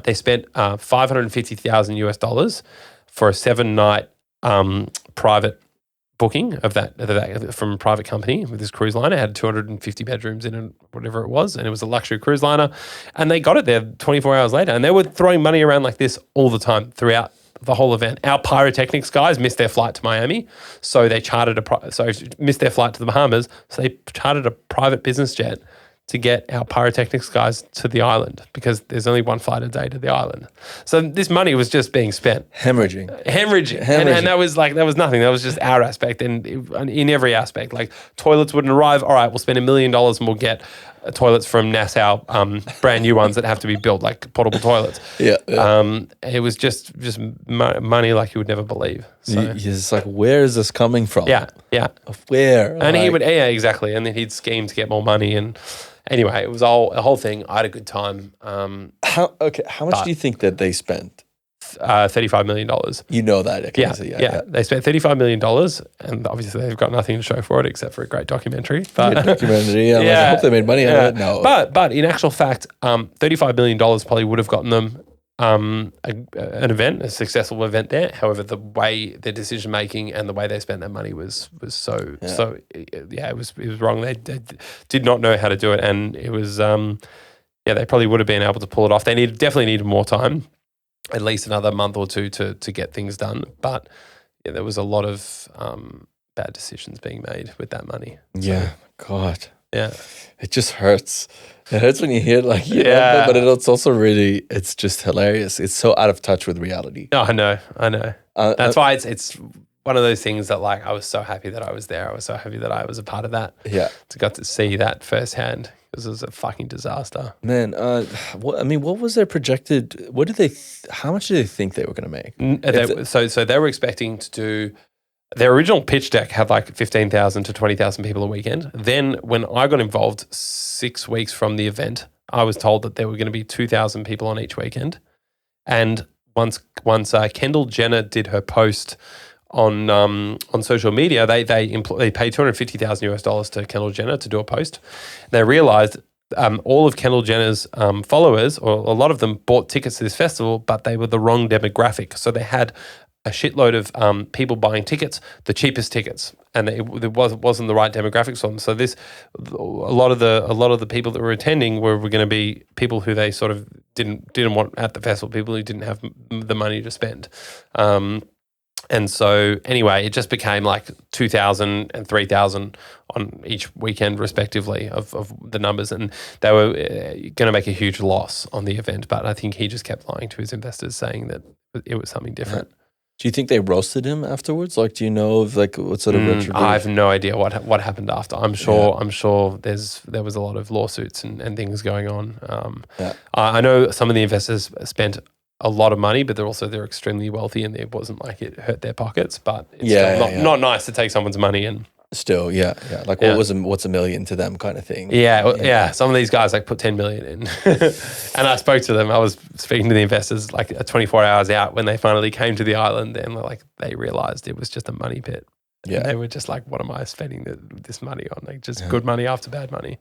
they spent $550,000 for a 7-night private booking of that from a private company with this cruise liner. It had 250 bedrooms in it, whatever it was, and it was a luxury cruise liner. And they got it there 24 hours later, and they were throwing money around like this all the time throughout the whole event. Our pyrotechnics guys missed their flight to Miami, so they missed their flight to the Bahamas, so they chartered a private business jet to get our pyrotechnics guys to the island because there's only one flight a day to the island. So this money was just being spent. Hemorrhaging. And that was nothing. That was just our aspect. And in every aspect, like toilets wouldn't arrive. All right, we'll spend $1 million and we'll get toilets from Nassau, brand new ones that have to be built, like portable toilets. Yeah. It was just money like you would never believe. So it's like, where is this coming from? Yeah. Where? And he would, exactly. And then he'd scheme to get more money. And anyway, it was a whole thing. I had a good time. How much do you think that they spent? $35 million. You know that. Okay, yeah. They spent $35 million, and obviously they've got nothing to show for it except for a great documentary. But I hope they made money on it. No. But in actual fact, $35 million probably would have gotten them an event, a successful event there. However, the way their decision making and the way they spent their money was it was wrong. They did not know how to do it, and it was they probably would have been able to pull it off. They definitely needed more time, at least another month or two to get things done. But there was a lot of bad decisions being made with that money. Yeah, God. Yeah. It just hurts. It hurts when you hear it, like, but it's also really, it's just hilarious. It's so out of touch with reality. No, I know. That's why it's one of those things that, like, I was so happy that I was there. I was so happy that I was a part of that. Yeah. To got to see that firsthand, because it was a fucking disaster. Man, what was their projected, how much did they think they were going to make? So they were expecting to do, their original pitch deck had like 15,000 to 20,000 people a weekend. Then when I got involved 6 weeks from the event, I was told that there were going to be 2,000 people on each weekend. And once Kendall Jenner did her post on social media, they paid $250,000 to Kendall Jenner to do a post. They realized all of Kendall Jenner's followers, or a lot of them, bought tickets to this festival, but they were the wrong demographic. So they had a shitload of people buying tickets, the cheapest tickets, and it wasn't the right demographics for them. So a lot of the people that were attending were going to be people who they sort of didn't want at the festival, people who didn't have the money to spend. And so anyway, it just became like 2,000 and 3,000 on each weekend respectively of the numbers. And they were going to make a huge loss on the event. But I think he just kept lying to his investors, saying that it was something different. Do you think they roasted him afterwards? Like, do you know of like what sort of retribution? I have no idea what happened after. I'm sure there was a lot of lawsuits and things going on. I know some of the investors spent a lot of money, but they're extremely wealthy, and it wasn't like it hurt their pockets. But it's not nice to take someone's money and. Still, yeah. Like, what's a million to them, kind of thing. Yeah. Some of these guys like put 10 million in, and I spoke to them. I was speaking to the investors like 24 hours out when they finally came to the island, and like they realized it was just a money pit. Yeah, and they were just like, "What am I spending this money on? Like, just good money after bad money."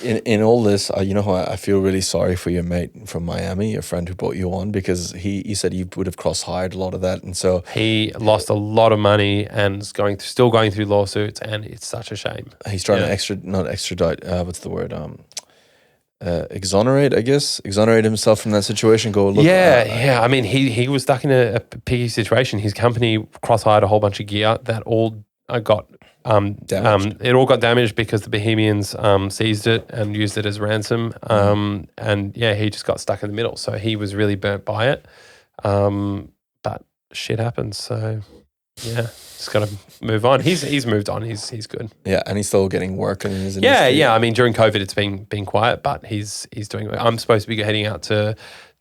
In all this, you know, I feel really sorry for your mate from Miami, your friend who brought you on, because he said you would have cross-hired a lot of that, and so he lost a lot of money and is still going through lawsuits, and it's such a shame. He's trying to extradite. What's the word? Exonerate himself from that situation. Go look. Yeah. I mean, he was stuck in a piggy situation. His company cross-hired a whole bunch of gear that all got. It all got damaged because the Bohemians seized it and used it as ransom. And he just got stuck in the middle. So he was really burnt by it. But shit happens. So just got to move on. He's moved on. He's good. Yeah, and he's still getting work in his industry. Yeah. I mean, during COVID, it's been quiet, but he's doing. I'm supposed to be heading out to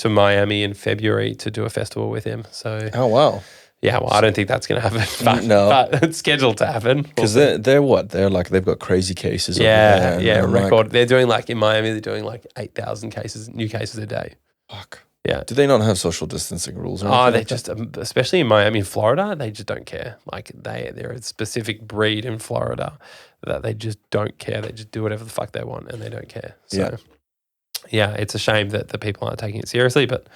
Miami in February to do a festival with him. So wow. Yeah, well, I don't think that's going to happen. But it's scheduled to happen. Because they're what? They're like, they've got crazy cases. Yeah, record. Like, they're doing like, in Miami, they're doing like 8,000 new cases a day. Fuck. Yeah. Do they not have social distancing rules? They just, especially in Miami, Florida, they just don't care. Like they're a specific breed in Florida that they just don't care. They just do whatever the fuck they want and they don't care. So, yeah, it's a shame that the people aren't taking it seriously, but...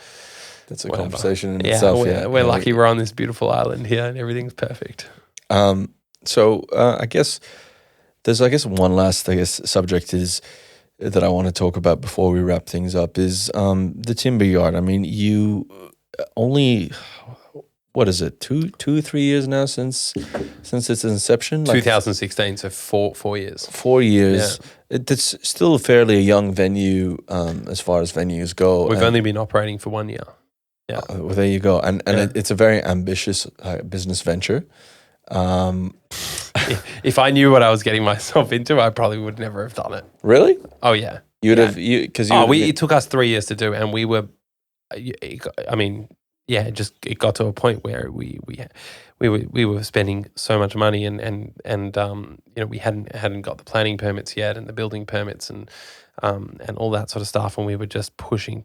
That's a conversation in itself. We're lucky we're on this beautiful island here and everything's perfect. So I guess there's one last subject is that I want to talk about before we wrap things up is the Timberyard. I mean, you only what is it 3 years now since its inception? 2016, so 4 years. 4 years. Yeah. It's still fairly a young venue as far as venues go. We've only been operating for 1 year. Yeah. Well, there you go. And it's a very ambitious business venture. If I knew what I was getting myself into, I probably would never have done it. Really? Oh, yeah. It took us 3 years to do, and we were, I mean, it got to a point where we were spending so much money and we hadn't got the planning permits yet and the building permits and all that sort of stuff, and we were just pushing,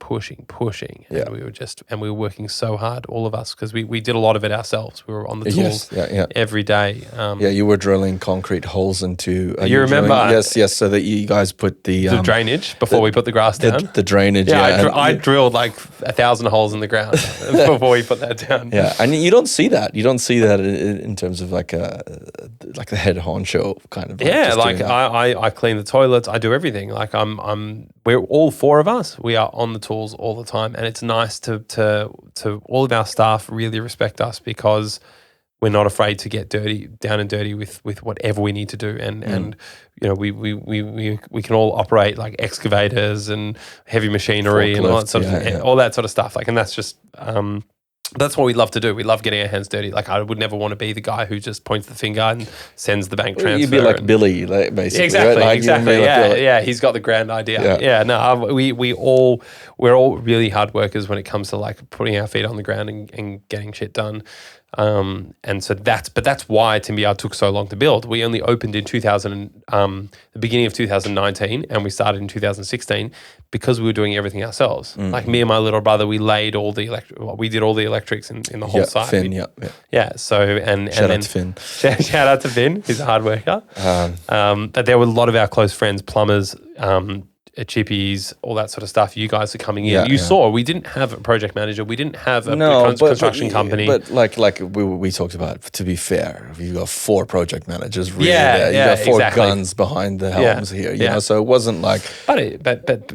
and we were working so hard, all of us, because we did a lot of it ourselves. We were on the tools every day. You were drilling concrete holes into. You remember? Yes, so that you guys put the drainage before we put the grass down. The drainage. I drilled like 1,000 holes in the ground before we put that down. Yeah, and you don't see that. You don't see that in terms of like the head honcho kind of. I clean the toilets. I do everything. Like we're all four of us. We are on the tools all the time, and it's nice to all of our staff really respect us because we're not afraid to get down and dirty with whatever we need to do, and you know we can all operate like excavators and heavy machinery and all that sort of all that sort of stuff. Like, and that's just that's what we love to do. We love getting our hands dirty. Like, I would never want to be the guy who just points the finger and sends the bank transfer. You'd be like Billy, like, basically. Exactly, right? Like, exactly. Like yeah. He's got the grand idea. Yeah. No, we're all really hard workers when it comes to like putting our feet on the ground and getting shit done. And so that's why Timberyard took so long to build. We only opened in the beginning of 2019, and we started in 2016 because we were doing everything ourselves. Like me and my little brother, we laid all the we did all the electrics in the whole site. Finn, So and shout then out to Finn. Shout out to Finn. He's a hard worker. But there were a lot of our close friends, plumbers, chippies, all that sort of stuff. You guys are coming in. You saw we didn't have a project manager. We didn't have a construction company. But like we talked about, to be fair, you got 4 project managers really there. You got 4 guns behind the helms here. You know, so it wasn't like. But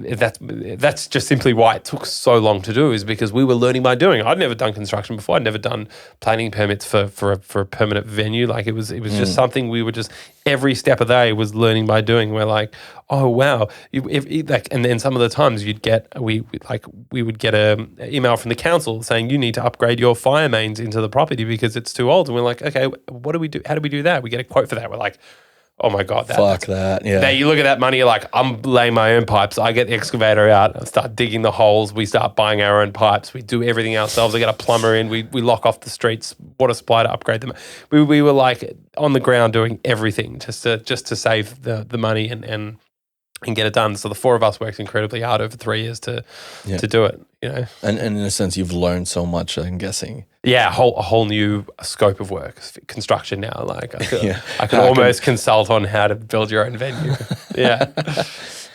that's just simply why it took so long to do, is because we were learning by doing. I'd never done construction before. I'd never done planning permits for a permanent venue. Like, it was just something we were just every step of the day was learning by doing. We're like, oh wow, and then some of the times we would get a email from the council saying you need to upgrade your fire mains into the property because it's too old, and we're like, okay, what do we do? How do we do that? We get a quote for that. We're like, oh my god, fuck that. Yeah. You look at that money, you're like, I'm laying my own pipes. I get the excavator out, I start digging the holes. We start buying our own pipes. We do everything ourselves. I get a plumber in. We lock off the streets, water supply to upgrade them. We were like on the ground doing everything just to save the money and get it done. So the 4 of us worked incredibly hard over 3 years to do it. You know, and in a sense, you've learned so much. I'm guessing. Yeah, a whole new scope of work, construction now. Like, I can almost consult on how to build your own venue. Yeah,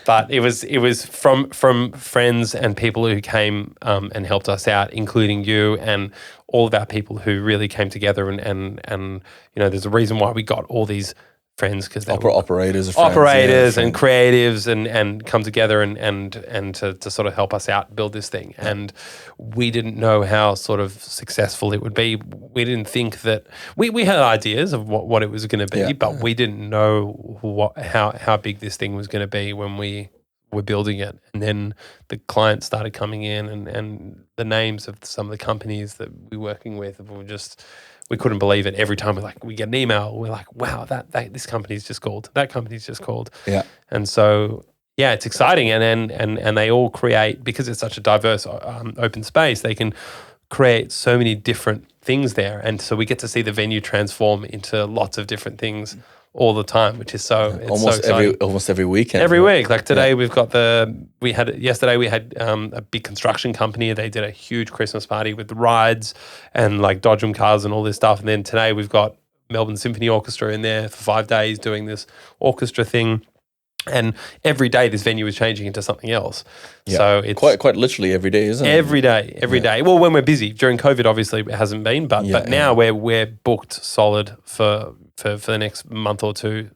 but it was from friends and people who came and helped us out, including you and all of our people who really came together and you know, there's a reason why we got all these friends, because they're operators and creatives and come together and to sort of help us out build this thing. And we didn't know how sort of successful it would be. We didn't think that we had ideas of what it was going to be, but we didn't know how big this thing was going to be when we were building it. And then the clients started coming in, and the names of some of the companies that we're working with were just. We couldn't believe it. Every time we get an email, we're like, wow, this company's just called. That company's just called. Yeah. And so, yeah, it's exciting. And they all create, because it's such a diverse open space, they can create so many different things there. And so we get to see the venue transform into lots of different things all the time, which is so almost every weekend. Every week. Like today yesterday we had a big construction company. They did a huge Christmas party with rides and like Dodgem cars and all this stuff. And then today we've got Melbourne Symphony Orchestra in there for 5 days doing this orchestra thing. And every day this venue is changing into something else. Yeah. So it's quite literally every day, isn't it? Every day. Well, when we're busy. During COVID, obviously it hasn't been, but now we're booked solid for the next month or two,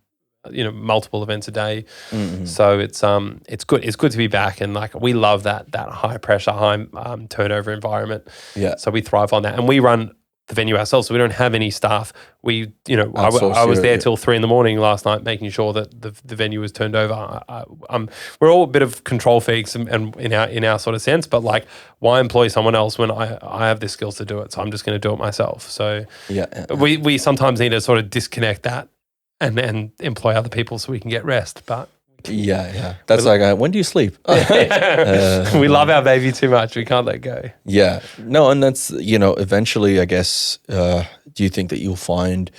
you know, multiple events a day. Mm-hmm. So it's good. It's good to be back, and like we love that high pressure, high turnover environment. Yeah. So we thrive on that, and we run the venue ourselves, so we don't have any staff. We, you know, I was there till 3 a.m. last night, making sure that the venue was turned over. We're all a bit of control freaks, and in our sort of sense, but like, why employ someone else when I have the skills to do it? So I'm just going to do it myself. So we sometimes need to sort of disconnect that and then employ other people so we can get rest, but. Yeah. That's like, when do you sleep? We love our baby too much. We can't let go. Yeah. No, and that's, you know, eventually, I guess, do you think that you'll find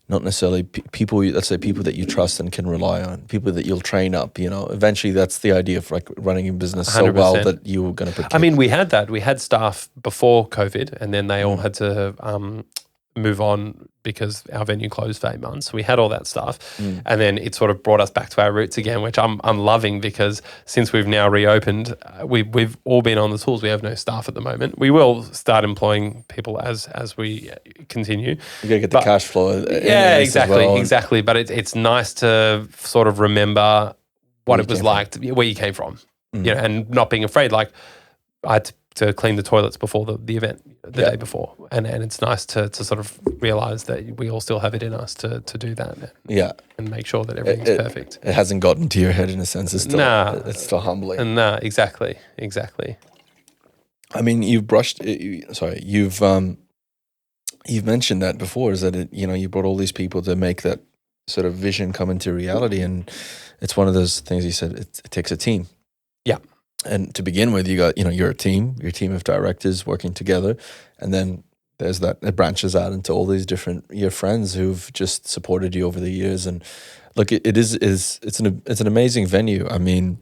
not necessarily people, let's say people that you trust and can rely on, people that you'll train up, you know, eventually that's the idea of like running a business 100%. So well that you're going to protect. I mean, we had that. We had staff before COVID, and then they all had to move on because our venue closed for 8 months. We had all that stuff, and then it sort of brought us back to our roots again, which I'm loving, because since we've now reopened, we've all been on the tools. We have no staff at the moment. We will start employing people as we continue. You got to get the cash flow. Yeah, exactly. But it's nice to sort of remember what it was like, where you came from, you know, and not being afraid. Like I had to clean the toilets before the event the day before, and it's nice to sort of realize that we all still have it in us to do that. And make sure that everything's perfect. It hasn't gotten to your head in a sense. It's still humbling. Nah, exactly. I mean, you've mentioned that before. Is that you brought all these people to make that sort of vision come into reality, and it's one of those things you said. It takes a team. Yeah. And to begin with, you got your team of directors working together, and then there's that it branches out into all these different your friends who've just supported you over the years. And look, it's an amazing venue. I mean,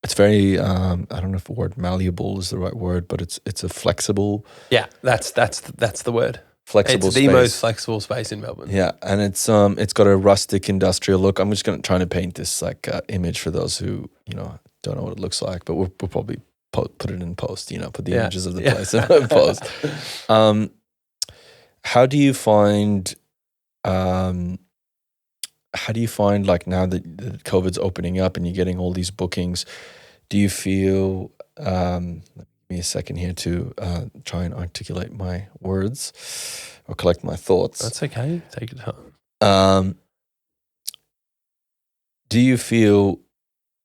it's very I don't know if the word malleable is the right word, but it's a flexible. Yeah, that's the word. Flexible. It's the most flexible space in Melbourne. Yeah, and it's got a rustic industrial look. I'm just trying to paint this image for those who don't know what it looks like, but we'll probably put it in post. Put the images of the place in post. How do you find? Like now that COVID's opening up and you're getting all these bookings? Do you feel? Let me a second here to try and articulate my words or collect my thoughts. That's okay. Take your time. Do you feel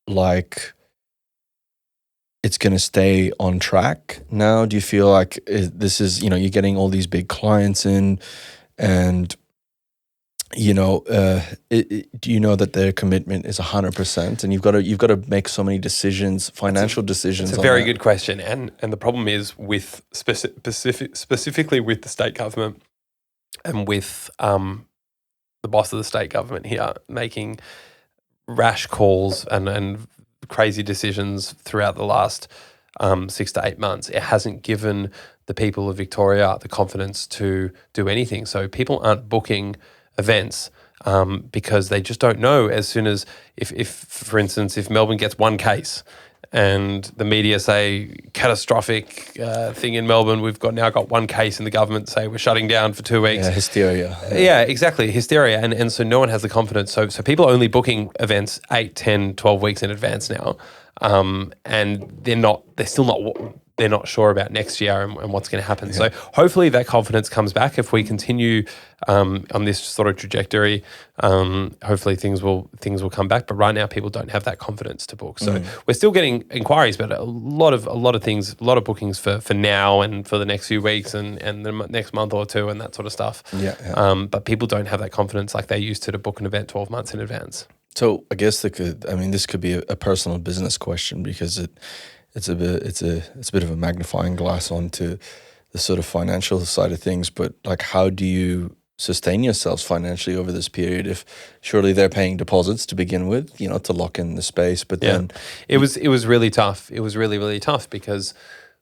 like it's going to stay on track now? Do you feel like this is, you're getting all these big clients in, and do you know that their commitment is 100%, and you've got to make so many decisions, financial decisions? It's a very good question, and the problem is with specifically with the state government and with the boss of the state government here making rash calls and crazy decisions throughout the last 6 to 8 months. It hasn't given the people of Victoria the confidence to do anything. So people aren't booking events because they just don't know. As soon as, if for instance, if Melbourne gets one case and the media say catastrophic thing in Melbourne, we've now got one case, and the government say we're shutting down for 2 weeks. Yeah, hysteria. Yeah, exactly, hysteria. And so no one has the confidence. So people are only booking events 8, 10, 12 weeks in advance now. And they're not sure about next year and what's going to happen. Yeah. So hopefully that confidence comes back if we continue on this sort of trajectory. Hopefully things will come back. But right now people don't have that confidence to book. So we're still getting inquiries, but a lot of bookings for now and for the next few weeks and the next month or two and that sort of stuff. Yeah. But people don't have that confidence like they used to book an event 12 months in advance. So I guess this could be a personal business question, because it's a bit of a magnifying glass onto the sort of financial side of things. But like, how do you sustain yourselves financially over this period? If surely they're paying deposits to begin with, to lock in the space. But then it was really tough. It was really, really tough, because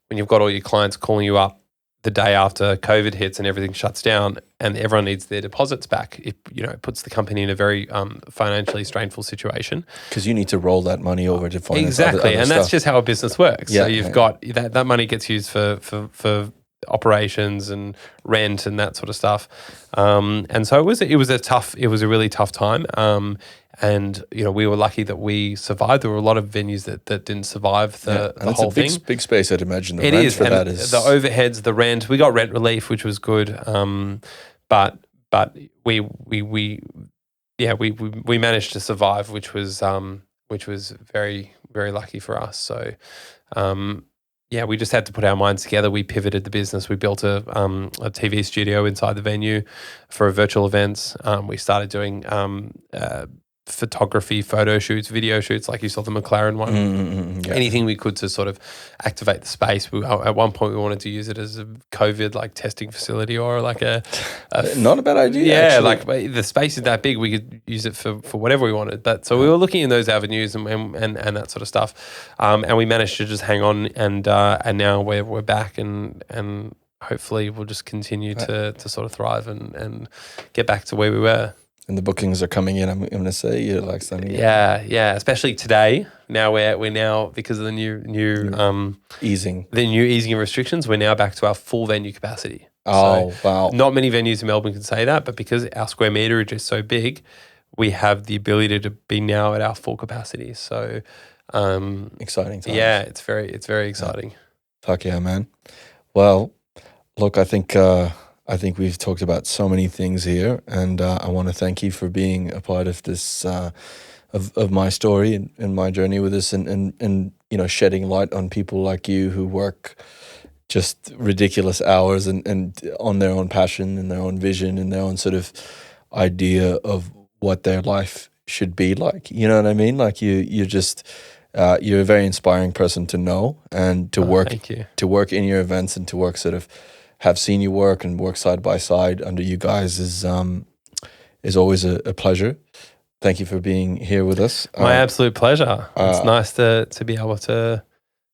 when you've got all your clients calling you up the day after COVID hits and everything shuts down and everyone needs their deposits back, it puts the company in a very financially strainful situation. Because you need to roll that money over to finance exactly, other and stuff. that's just how a business works. Yeah, so you've got that money gets used for operations and rent and that sort of stuff. And so it was a really tough time. And we were lucky that we survived. There were a lot of venues that didn't survive the whole thing. It's a big space, I'd imagine. The rent for that is the overheads, the rent. We got rent relief, which was good. But we managed to survive, which was very, very lucky for us. So we just had to put our minds together. We pivoted the business. We built a TV studio inside the venue for virtual events. We started doing photography, photo shoots, video shoots, like you saw the McLaren one. Anything we could to sort of activate the space. At one point, we wanted to use it as a COVID testing facility, or like a not a bad idea. Yeah, actually. like the space is that big, we could use it for whatever we wanted. But so we were looking in those avenues and that sort of stuff, and we managed to just hang on, and now we're back, and hopefully we'll just continue to sort of thrive and get back to where we were. And the bookings are coming in. I'm going to say you're like something. Yeah. Especially today. Now we're now, because of the new easing, the new easing of restrictions, we're now back to our full venue capacity. Oh, so wow! Not many venues in Melbourne can say that, but because our square meterage is so big, we have the ability to be now at our full capacity. So exciting times. Yeah, it's very exciting. Fuck yeah, man. Well, look, I think we've talked about so many things here, and I want to thank you for being a part of this of my story and my journey with this, and shedding light on people like you who work just ridiculous hours and on their own passion and their own vision and their own sort of idea of what their life should be like. You know what I mean? Like you're just you're a very inspiring person to know, and to work in your events, and to work sort of have seen you work and work side by side under you guys is always a pleasure. Thank you for being here with us. My absolute pleasure. It's nice to be able to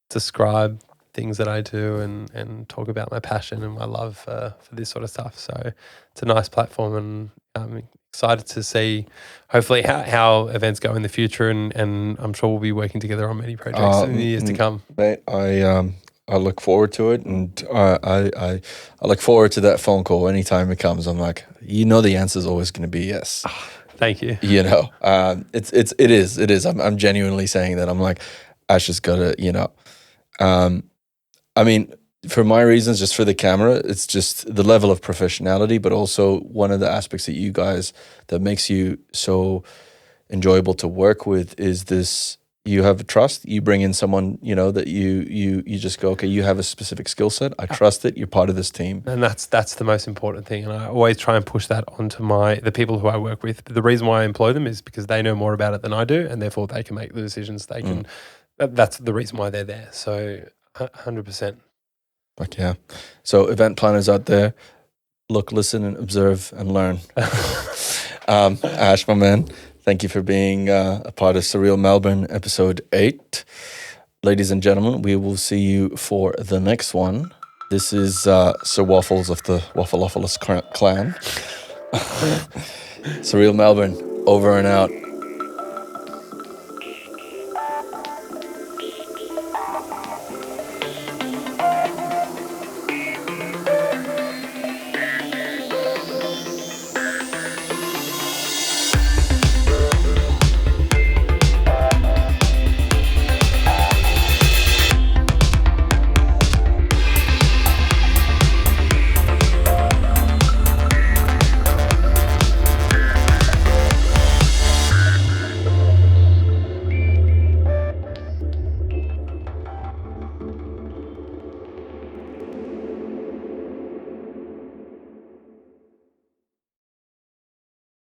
describe things that I do and talk about my passion and my love for this sort of stuff. So it's a nice platform, and I'm excited to see hopefully how events go in the future, and I'm sure we'll be working together on many projects in the years to come. Mate, I look forward to it, and I look forward to that phone call anytime it comes. I'm like, the answer is always going to be yes. Thank you. It is. I'm genuinely saying that. I'm like, Ash has got to, I mean, for my reasons, just for the camera, it's just the level of professionality, but also one of the aspects that you guys, that makes you so enjoyable to work with is this, you have a trust, you bring in someone, that you just go, okay, you have a specific skill set, I trust it, you're part of this team. And that's the most important thing. And I always try and push that onto the people who I work with. The reason why I employ them is because they know more about it than I do, and therefore they can make the decisions. They can, that's the reason why they're there. So 100%. Like, yeah. So event planners out there, look, listen, and observe and learn. Ash, my man, thank you for being a part of Surreal Melbourne episode 8. Ladies and gentlemen, we will see you for the next one. This is Sir Waffles of the Waffleopolis clan. Surreal Melbourne, over and out.